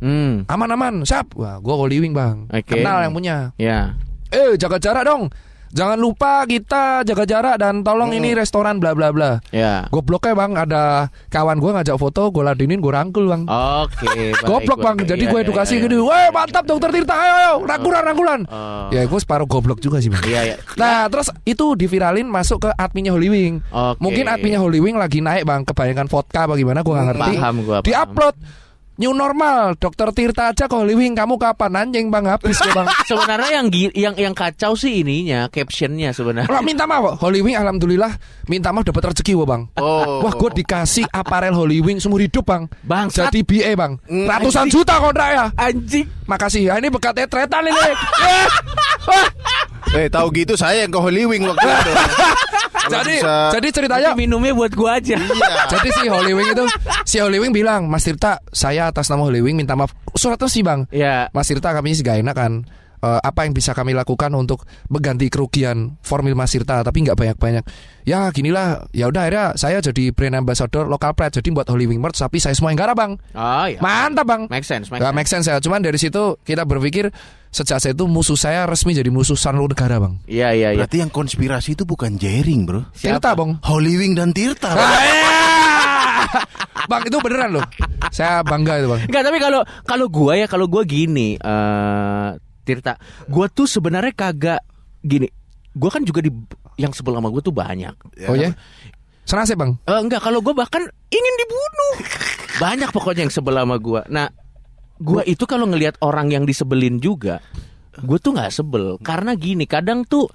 Aman-aman, siap. Wah, gue Holy Wing Bang. Kenal yang punya. Ya. Jaga jarak dong. Jangan lupa kita jaga jarak dan tolong ini restoran bla bla bla. Ya. Gobloknya Bang, ada kawan gue ngajak foto, gue ladenin, gue rangkul Bang. Oke. Goblok Bang, jadi gue edukasi gitu. Weh mantap Dokter Tirta, ayo rangkulan. Ya gue separuh goblok juga sih Bang. Iya. Nah terus itu diviralin masuk ke adminnya Holy Wing. Mungkin adminnya Holy Wing lagi naik Bang, kebanyakan vodka bagaimana gue gak ngerti. Paham. Di-upload New normal, Dokter Tirta aja ke Holy Wing, kamu kapan anjing Bang, habis gue Bang. Sebenarnya yang kacau sih ininya, captionnya sebenarnya. Lah minta maaf, Holy Wing alhamdulillah minta maaf dapat rezeki gue Bang. Wah gue dikasih aparel Holy Wing seumur hidup Bang. Bangsat. Jadi BA Bang, ratusan juta kontrak ya. Anjing. Makasih ya, ini bekat etretan ini. Tahu gitu saya yang ke Holy Wing waktu itu. Jadi ceritanya minumnya buat gua aja. Iya. Jadi si Holy Wing bilang, Mas Tirta, saya atas nama Holy Wing minta maaf. Surat resmi Bang. Iya. Mas Tirta, kami sih gak enak kan. Apa yang bisa kami lakukan untuk mengganti kerugian formil Mas Tirta, tapi nggak banyak-banyak. Ya ginilah, ya udah akhirnya saya jadi brand ambassador local pride, jadi buat Holy Wing merch, tapi saya semua yang garap Bang. Oh iya. Mantap Bang. Make sense. Make sense ya. Cuman dari situ kita berpikir sejak saya itu musuh saya resmi jadi musuh seluruh negara Bang. Iya. Berarti yang konspirasi itu bukan Jering Bro. Tirta Bang. Holy Wing dan Tirta Bang. Bang itu beneran loh. Saya bangga itu Bang. Enggak, tapi kalau gua gini, Tirta, gue tuh sebenarnya kagak gini. Gue kan juga yang sebel sama gue tuh banyak. Oh ya? Senasib Bang? Enggak, kalau gue bahkan ingin dibunuh. Banyak pokoknya yang sebel sama gue. Nah, gue itu kalau ngelihat orang yang disebelin juga, gue tuh nggak sebel. Karena gini, kadang tuh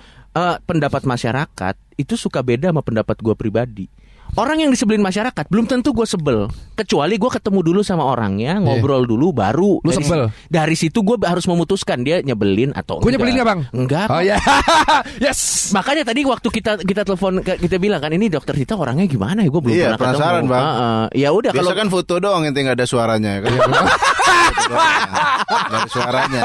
pendapat masyarakat itu suka beda sama pendapat gue pribadi. orang yang disebelin masyarakat belum tentu gue sebel, kecuali gue ketemu dulu sama orangnya, ngobrol dulu, baru lu sebel. Dari situ gue harus memutuskan dia nyebelin atau enggak. Gue nyebelin nggak bang? Enggak. Oh ya, yes. Makanya tadi waktu kita telepon, kita bilang kan ini dokter Tita orangnya gimana ya, gue belum pernah ketemu. Penasaran bang. Ya udah, biasa kalau kan foto doang yang nggak ada suaranya kan. Nggak ada suaranya.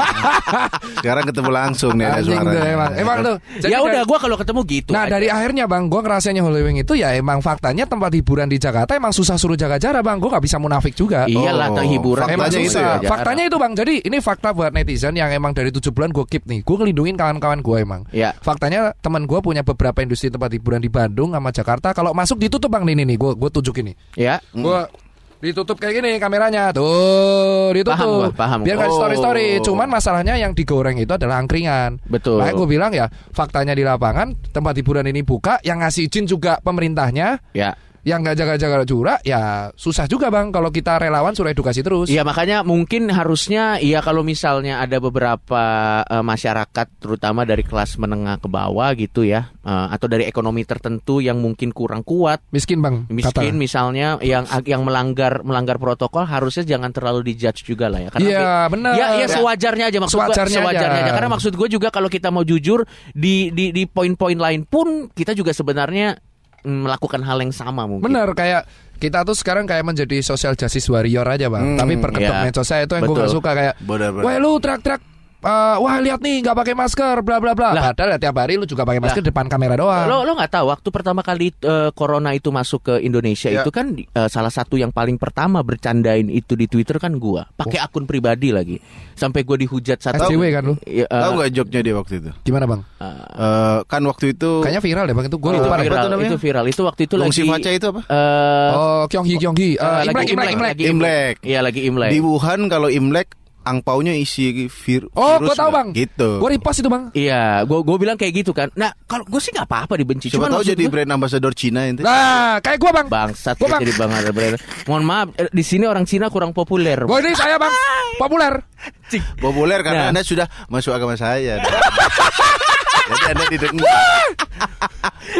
Sekarang ketemu langsung nih ada suaranya. Emang tuh. Ya udah, gue kalau ketemu gitu. Nah dari akhirnya bang, gue ngerasainnya Holy Wing itu ya emang faktanya tempat hiburan di Jakarta emang susah suruh jaga jarak bang. Gue nggak bisa munafik juga. Iyalah, hiburan emang faktanya susah. itu ya? Faktanya itu bang. Jadi ini fakta buat netizen yang emang dari 7 bulan gue keep nih. Gue ngelindungin kawan-kawan gue emang. Ya. Faktanya teman gue punya beberapa industri tempat hiburan di Bandung sama Jakarta. Kalau masuk ditutup bang, nih gue tunjuk ini. Ya. Gue ditutup kayak gini kameranya tuh, ditutup. Paham. Biar nggak story. Cuman masalahnya yang digoreng itu adalah angkringan. Betul. Makanya gue bilang ya, faktanya di lapangan tempat hiburan ini buka, yang ngasih izin juga pemerintahnya. Ya. Yang nggak jaga-jaga curah, ya susah juga bang. Kalau kita relawan suruh edukasi terus. Iya, makanya mungkin harusnya ya kalau misalnya ada beberapa masyarakat, terutama dari kelas menengah ke bawah gitu ya, atau dari ekonomi tertentu yang mungkin kurang kuat, miskin bang, miskin misalnya, yang melanggar protokol, harusnya jangan terlalu dijudge juga lah ya. Iya benar. Ya sewajarnya aja, maksud gue sewajarnya aja. Karena maksud gue juga kalau kita mau jujur di poin-poin lain pun kita juga sebenarnya melakukan hal yang sama mungkin. Bener, kayak kita tuh sekarang kayak menjadi social justice warrior aja bang. Tapi berkedok medsosnya itu yang gue gak suka. Kayak wah lu teriak-teriak, wah lihat nih nggak pakai masker bla bla bla. Padahal tiap hari lu juga pakai masker depan kamera doang. Lo nggak tahu waktu pertama kali corona itu masuk ke Indonesia itu kan salah satu yang paling pertama bercandain itu di Twitter kan gua. Pakai akun pribadi lagi. Sampai gua dihujat satu. SJW kan lu? Tahu nggak joknya dia waktu itu? Gimana bang? Kan waktu itu kayaknya viral deh bang, itu gue lupa. Itu viral. Itu waktu itu Gongsi lagi. Faca itu apa? Kyonggi. Imlek. Iya lagi Imlek. Di Wuhan kalau Imlek angpaunya isi virus. Oh, gue tahu bang. Gitu. Gue repost itu bang. Iya, gue bilang kayak gitu kan. Nah, kalau gue sih nggak apa-apa dibenci. Coba tahu jadi brand ambassador Cina itu. Nah, kayak gue bang. Bangsat gua, jadi bang ada brand. Mohon maaf, di sini orang Cina kurang populer. Gue ini saya bang, populer. Populer karena Anda sudah masuk agama saya. Jadi Anda didengar.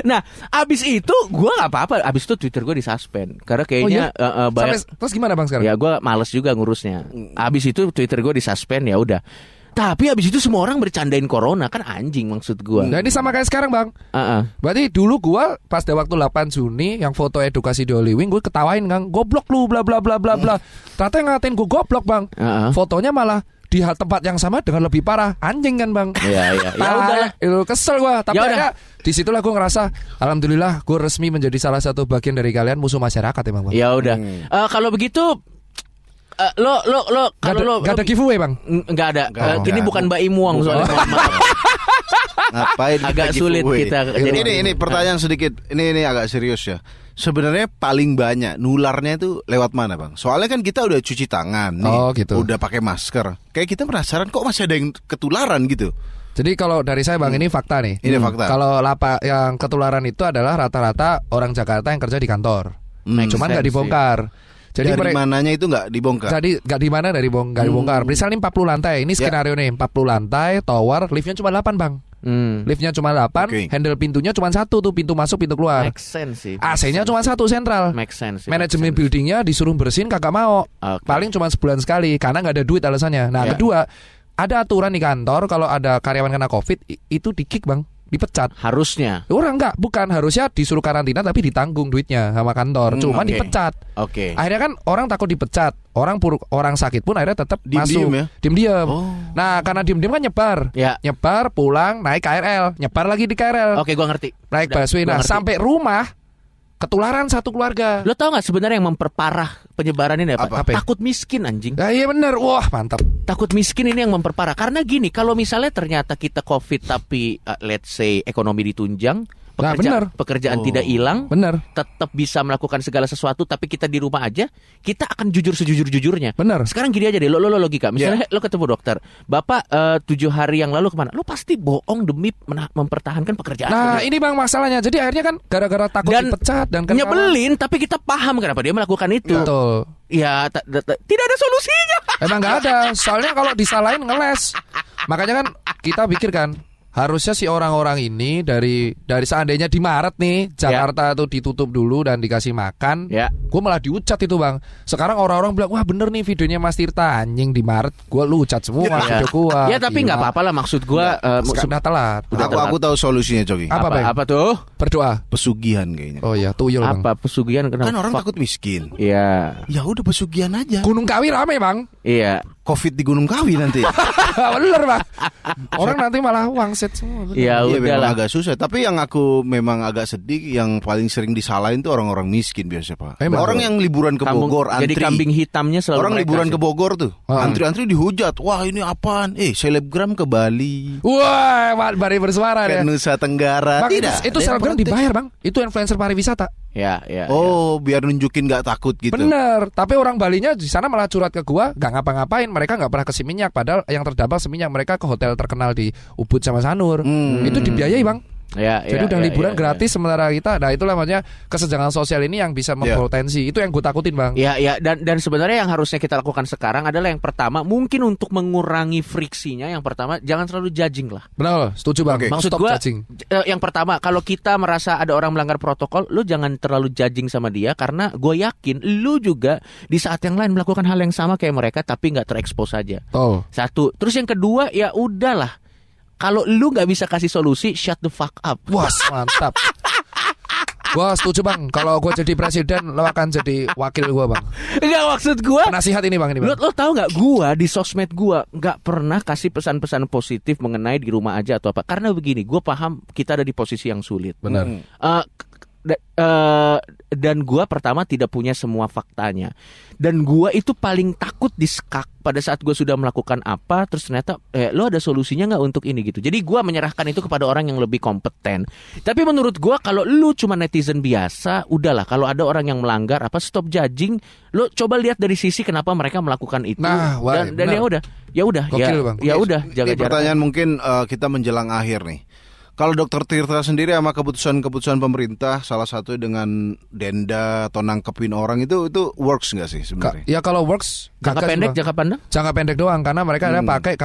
Nah, abis itu gue nggak apa-apa. Abis itu Twitter gue disuspend karena kayaknya banyak. Terus gimana bang sekarang? Ya gue males juga ngurusnya. Abis itu Twitter gue disuspend, ya udah. Tapi abis itu semua orang bercandain corona, kan anjing maksud gue. Nah ini sama kayak sekarang bang. Berarti dulu gue pas waktu 8 Juni yang foto edukasi di Holy Wing, gue ketawain kan, goblok lu bla bla bla bla bla. Ternyata yang ngatain gue goblok bang. Fotonya malah di tempat yang sama dengan lebih parah, anjing kan bang. Iya. Ya udahlah, itu kesel gue. Tapi ya disitulah gue ngerasa alhamdulillah gue resmi menjadi salah satu bagian dari kalian musuh masyarakat emang bang. Ya udah. Kalau begitu lo kalau gak ada giveaway bang? Nggak ada. Ini bukan Mbak Imuang soalnya. Ngapain agak sulit kita. Ini pertanyaan sedikit. Ini agak serius ya. Sebenarnya paling banyak nularnya itu lewat mana bang? Soalnya kan kita udah cuci tangan nih, gitu. Udah pakai masker. Kayak kita penasaran kok masih ada yang ketularan gitu. Jadi kalau dari saya bang, ini fakta nih. Ini fakta. Kalau yang ketularan itu adalah rata-rata orang Jakarta yang kerja di kantor. Cuman nggak dibongkar. Jadi dari mananya itu nggak dibongkar. Jadi nggak di mana dari dibongkar. Misalnya 40 lantai. Ini skenario nih 40 lantai, tower, liftnya cuma 8 bang. Liftnya cuma 8, handle pintunya cuma 1 tuh, pintu masuk pintu keluar. Make sense sih. AC-nya cuma 1 sentral. Make sense. Manajemen buildingnya disuruh bersihin kagak mau. Paling cuma sebulan sekali karena nggak ada duit alasannya. Nah kedua, ada aturan di kantor kalau ada karyawan kena COVID itu di-kick bang, dipecat. Harusnya. Orang bukan harusnya disuruh karantina tapi ditanggung duitnya sama kantor. Cuman dipecat. Akhirnya kan orang takut dipecat. Orang sakit pun akhirnya tetap masuk. Diem-diem. Nah, karena diem-diem kan nyebar. Nyebar, pulang, naik KRL, nyebar lagi di KRL. Oke, gua ngerti. Naik busway. Nah, sampai rumah ketularan satu keluarga. Lo tau gak sebenarnya yang memperparah penyebaran ini apa? Apa? Takut miskin anjing. Nah, iya bener. Wah mantap. Takut miskin ini yang memperparah. Karena gini, kalau misalnya ternyata kita COVID tapi let's say ekonomi ditunjang, pekerjaan tidak hilang, tetap bisa melakukan segala sesuatu, tapi kita di rumah aja, kita akan jujur sejujur-jujurnya. Bener. Sekarang gini aja deh, lo logika. Misalnya lo ketemu dokter, Bapak 7 hari yang lalu kemana? Lo pasti bohong demi mempertahankan pekerjaan. Nah ini bang masalahnya. Jadi akhirnya kan gara-gara takut dipecat dan nyebelin, tapi kita paham kenapa dia melakukan itu. Betul. Ya tidak ada solusinya. Emang nggak ada. Soalnya kalau disalahin ngeles. Makanya kan kita pikirkan, Harusnya si orang-orang ini dari seandainya di Maret nih Jakarta tuh ditutup dulu dan dikasih makan, gue malah diucat itu bang. Sekarang orang-orang bilang wah bener nih videonya Mas Tirta, anjing di Maret gue lu ucat semua video gue. Ya tapi nggak apa-apa lah, maksud gue sudah telat. Aku tahu solusinya Coki. Apa tuh? Berdoa. Pesugihan kayaknya. Oh ya tuyul bang. Apa pesugihan? Kenapa? Kan orang takut miskin. Iya. Ya udah pesugihan aja. Gunung Kawi rame bang. Iya. Covid di Gunung Kawi nanti. Bener bang. Orang nanti malah wangsit semua. Ya Iya udah memang lah. agak susah. Tapi yang aku memang agak sedih, yang paling sering disalahin tuh orang-orang miskin biasa Pak. Orang yang liburan ke Bogor antri. Jadi kambing hitamnya selalu orang liburan ke Bogor tuh, antri-antri dihujat. Wah ini apaan? Selebgram ke Bali. Wah, mari bersuara ke ya. Nusa Tenggara. Bang, tidak. Itu selebgram dibayar bang. Itu influencer pariwisata. Ya. Biar nunjukin nggak takut gitu. Bener. Tapi orang Balinya di sana malah curhat ke gua, nggak ngapa-ngapain. Mereka nggak pernah ke Seminyak. Padahal yang terdampak Seminyak, mereka ke hotel terkenal di Ubud sama Sanur. Itu dibiayai bang. Jadi udah liburan gratis sementara kita. Nah itulah makanya kesenjangan sosial ini yang bisa mempotensi. Itu yang gue takutin bang. Ya dan sebenarnya yang harusnya kita lakukan sekarang adalah yang pertama, mungkin untuk mengurangi friksinya, yang pertama jangan terlalu judging lah. Benar, setuju bang. Maksud gue yang pertama, kalau kita merasa ada orang melanggar protokol, lu jangan terlalu judging sama dia, karena gue yakin lu juga di saat yang lain melakukan hal yang sama kayak mereka tapi nggak terekspos saja. Satu. Terus yang kedua, ya udahlah. Kalau lu nggak bisa kasih solusi, shut the fuck up. Wah, mantap. Gua setuju bang. Kalau gue jadi presiden, lo akan jadi wakil gue bang. Enggak, maksud gue nasihat ini bang. Lo tahu nggak, gue di sosmed gue nggak pernah kasih pesan-pesan positif mengenai di rumah aja atau apa. Karena begini, gue paham kita ada di posisi yang sulit. Benar. Dan gue pertama tidak punya semua faktanya. Dan gue itu paling takut diskak pada saat gue sudah melakukan apa, terus ternyata lo ada solusinya nggak untuk ini gitu. Jadi gue menyerahkan itu kepada orang yang lebih kompeten. Tapi menurut gue kalau lo cuma netizen biasa, udahlah. Kalau ada orang yang melanggar stop judging. Lo coba lihat dari sisi kenapa mereka melakukan itu. Nah, dan ya udah jaga jarak. Pertanyaan mungkin kita menjelang akhir nih. Kalau Dokter Tirta sendiri sama keputusan-keputusan pemerintah, salah satu dengan denda atau nangkepin orang itu works nggak sih sebenarnya? Ya kalau works jangka pendek, jangka pandang? Jangka pendek doang, karena mereka ada pakai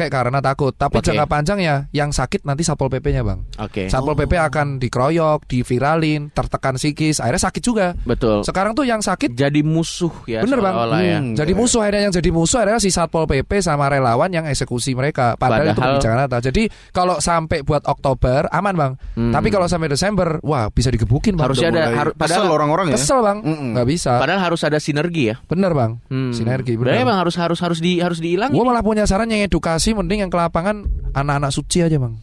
karena takut. Tapi jangka panjang ya yang sakit nanti Satpol PP-nya bang. Satpol PP akan dikeroyok, diviralin, tertekan psikis, akhirnya sakit juga. Betul. Sekarang tuh yang sakit jadi musuh ya. Bener bang. Jadi musuh, akhirnya yang jadi musuh adalah si Satpol PP sama relawan yang eksekusi mereka. Padahal itu kebijakan nyata. Jadi kalau sampai buat Oktober aman bang. Tapi kalau sampai Desember, wah bisa digebukin bang. Harusnya padahal orang-orang ya. Kesel bang. Nggak bisa. Padahal harus ada sinergi ya. Bener bang. Sinergi. Bener bang, harus dihilangin. Gue malah punya saran yang edukasi, mending yang ke lapangan anak-anak suci aja bang.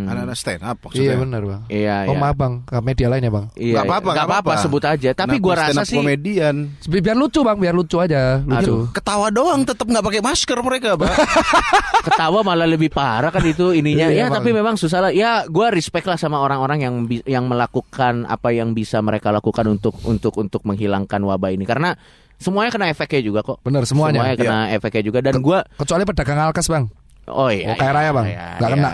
Anak-anak stand up maksudnya. Iya benar bang. Iya. Maaf bang, ke media lain ya bang. Iya, gak apa-apa sebut aja. Tapi gue rasa sih komedian. Biar lucu bang, biar lucu aja. Lucu. Ketawa doang, tetap nggak pakai masker mereka bang. Ketawa malah lebih parah kan itu ininya. Ya tapi memang susah lah. Ya gue respect lah sama orang-orang yang melakukan apa yang bisa mereka lakukan untuk menghilangkan wabah ini. Karena semuanya kena efeknya juga kok. Bener, semuanya kena efeknya juga. Dan gue kecuali pedagang alkes bang. Oh iya, kaya raya bang, nggak kena.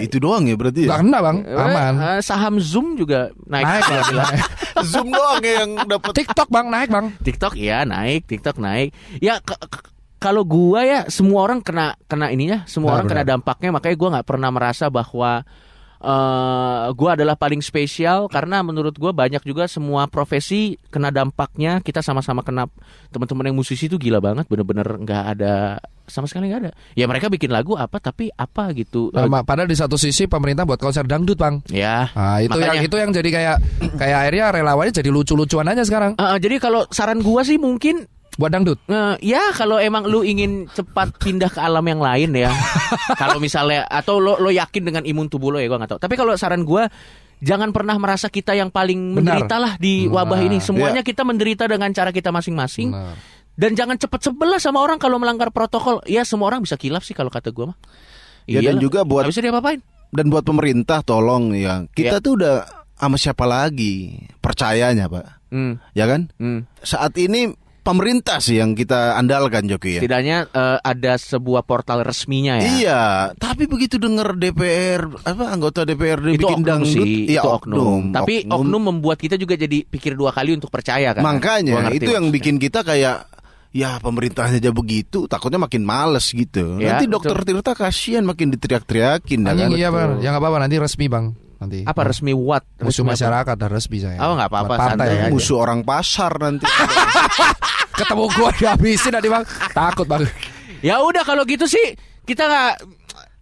Itu doang ya berarti. Nggak kena bang, aman. Saham Zoom juga naik. Zoom doang yang dapat. TikTok bang naik bang. TikTok ya naik, TikTok naik. Ya kalau gua ya semua orang kena ininya, semua orang kena dampaknya. Makanya gua nggak pernah merasa bahwa gue adalah paling spesial, karena menurut gue banyak juga semua profesi kena dampaknya. Kita sama-sama kena. Teman-teman yang musisi itu gila banget, bener-bener nggak ada, sama sekali nggak ada. Ya mereka bikin lagu tapi apa gitu. Padahal di satu sisi pemerintah buat konser dangdut bang. Ya. Nah, itu yang jadi kayak akhirnya relawannya jadi lucu-lucuan aja sekarang. Jadi kalau saran gue sih mungkin buat dangdut. Ya kalau emang lu ingin cepat pindah ke alam yang lain ya. Kalau misalnya atau lo yakin dengan imun tubuh lo ya, gue nggak tahu. Tapi kalau saran gue, jangan pernah merasa kita yang paling menderita lah di wabah ini. Semuanya kita menderita dengan cara kita masing-masing. Dan jangan cepat sebel lah sama orang kalau melanggar protokol. Ya semua orang bisa kilaf sih kalau kata gue mah. Ya dan juga buat nggak bisa diapa-apain. Dan buat pemerintah tolong ya, kita tuh udah sama siapa lagi percayanya pak. Ya kan? Saat ini pemerintah sih yang kita andalkan Joki ya. Setidaknya ada sebuah portal resminya ya. Iya, tapi begitu dengar DPR anggota DPRD itu bikin dangdut, itu oknum. Tapi oknum membuat kita juga jadi pikir dua kali untuk percaya kan. Makanya itu yang bikin kita kayak Ya pemerintahnya aja begitu, takutnya makin males gitu. Ya, nanti dokter Tirta kasihan makin diteriak-teriakin. Anjing iya bang, ya nggak apa-apa nanti resmi bang. Nanti Apa resmi what? musuh Resmi masyarakat dah resmi saya. Oh nggak apa-apa, Buat partai santai aja. Musuh orang pasar nanti. Ketemu gua dihabisin nanti bang. Takut bang. Ya udah kalau gitu sih kita nggak,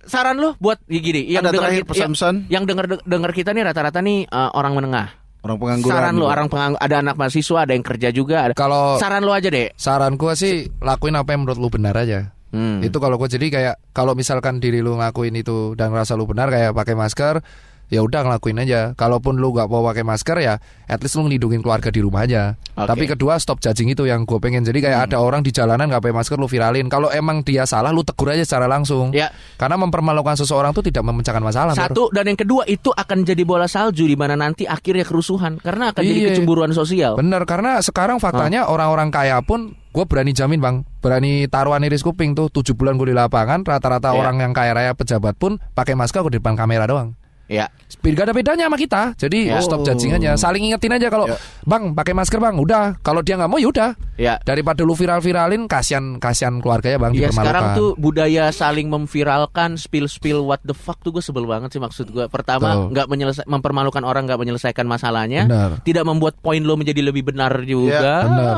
saran lu buat gini, yang Ada dengar terakhir pesan-pesan? yang dengar kita nih rata-rata nih orang menengah. Orang pengangguran. Saran lu, orang ada anak mahasiswa, ada yang kerja juga. Kalau Saran lu aja deh. saran gua sih lakuin apa yang menurut lu benar aja. Itu kalau gua jadi kayak kalau misalkan diri lu ngakuin itu dan rasa lu benar kayak pakai masker, ya udah ngelakuin aja. Kalaupun lu nggak mau pakai masker ya, at least lu ngelindungin keluarga di rumah aja. Oke. Tapi kedua stop judging itu yang gue pengen. Jadi kayak ada orang di jalanan nggak pakai masker lu viralin. Kalau emang dia salah lu tegur aja secara langsung. Ya. Karena mempermalukan seseorang tuh tidak memecahkan masalah. Satu, dan yang kedua itu akan jadi bola salju di mana nanti akhirnya kerusuhan karena akan jadi Iya. kecemburuan sosial. Bener, karena sekarang faktanya orang-orang kaya pun gue berani jamin bang, berani taruhan iris kuping tuh 7 bulan gue di lapangan, rata-rata Iya. orang yang kaya raya pejabat pun pakai masker di depan kamera doang. Ya. Gak ada bedanya sama kita. Jadi Ya. stop judging aja. Saling ingetin aja kalau bang pakai masker bang. Udah. Kalau dia nggak mau yaudah. Ya. Daripada lu viral-viralin, kasihan keluarganya bang Ya dipermalukan. sekarang tuh budaya saling memviralkan, spill what the fuck tuh gue sebel banget sih, maksud gue. Pertama, Betul. nggak mempermalukan orang, nggak menyelesaikan masalahnya. Benar. Tidak membuat poin lo menjadi lebih benar juga. Ya, benar.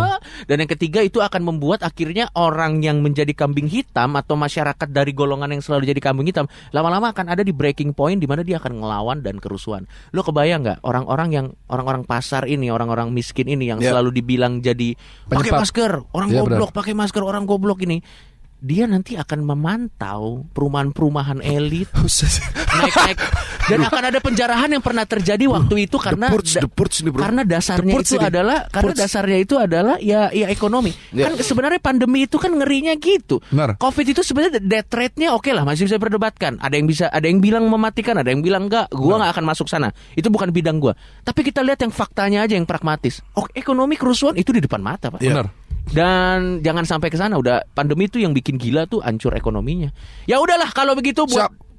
Dan yang ketiga itu akan membuat akhirnya orang yang menjadi kambing hitam atau masyarakat dari golongan yang selalu jadi kambing hitam lama-lama akan ada di breaking point di mana dia akan ngelawan dan kerusuhan. Lo kebayang nggak orang-orang pasar ini, orang-orang miskin ini yang Ya. selalu dibilang jadi pakai Penyebab. masker, orang Iya, goblok, pakai masker, orang goblok ini. Dia nanti akan memantau perumahan-perumahan elit naik-naik dan akan ada penjarahan yang pernah terjadi waktu itu karena The Purge nih, bro. karena dasarnya The Purge itu ini. adalah karena Purge. dasarnya itu adalah ya ekonomi. Ya. Kan sebenarnya pandemi itu kan ngerinya gitu. Benar. Covid itu sebenarnya death rate-nya oke lah, masih bisa berdebatkan. Ada yang bilang mematikan, ada yang bilang enggak. Gua nggak akan masuk sana. Itu bukan bidang gua. Tapi kita lihat yang faktanya aja, yang pragmatis. Ekonomi kerusuhan itu di depan mata, Pak. Ya. Benar. Dan jangan sampai ke sana. Udah pandemi itu yang bikin gila tuh hancur ekonominya. Ya udahlah kalau begitu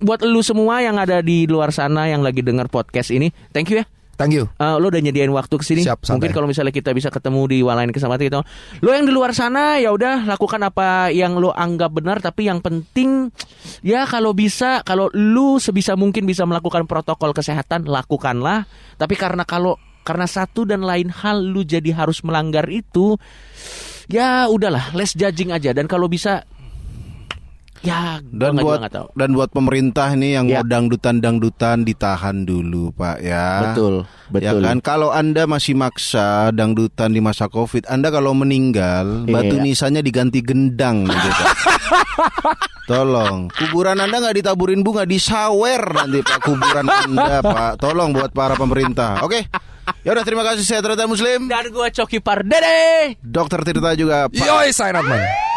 buat lu semua yang ada di luar sana yang lagi dengar podcast ini, thank you ya. Thank you. Lo udah nyediain waktu kesini. Siap, santai. Mungkin kalau misalnya kita bisa ketemu di lain kesempatan gitu. Lo yang di luar sana ya udah lakukan apa yang lo anggap benar, tapi yang penting ya kalau bisa, kalau lu sebisa mungkin bisa melakukan protokol kesehatan, lakukanlah. Tapi karena satu dan lain hal lu jadi harus melanggar itu, ya udahlah, less judging aja. Dan kalau bisa ya Dan gua nggak tahu. buat pemerintah nih yang Ya. mau dangdutan ditahan dulu, Pak ya. Betul. Ya kan, kalau Anda masih maksa dangdutan di masa Covid, Anda kalau meninggal batu Iya. nisannya diganti gendang gitu. Tolong, kuburan Anda nggak ditaburin bunga, disawer nanti Pak kuburan Anda, Pak. Tolong buat para pemerintah. Oke. Ya udah, terima kasih, saya Tirta Muslim. Dan gua Coki Pardede. Dokter Tirta juga, Pak. Yoi, saya Ratman.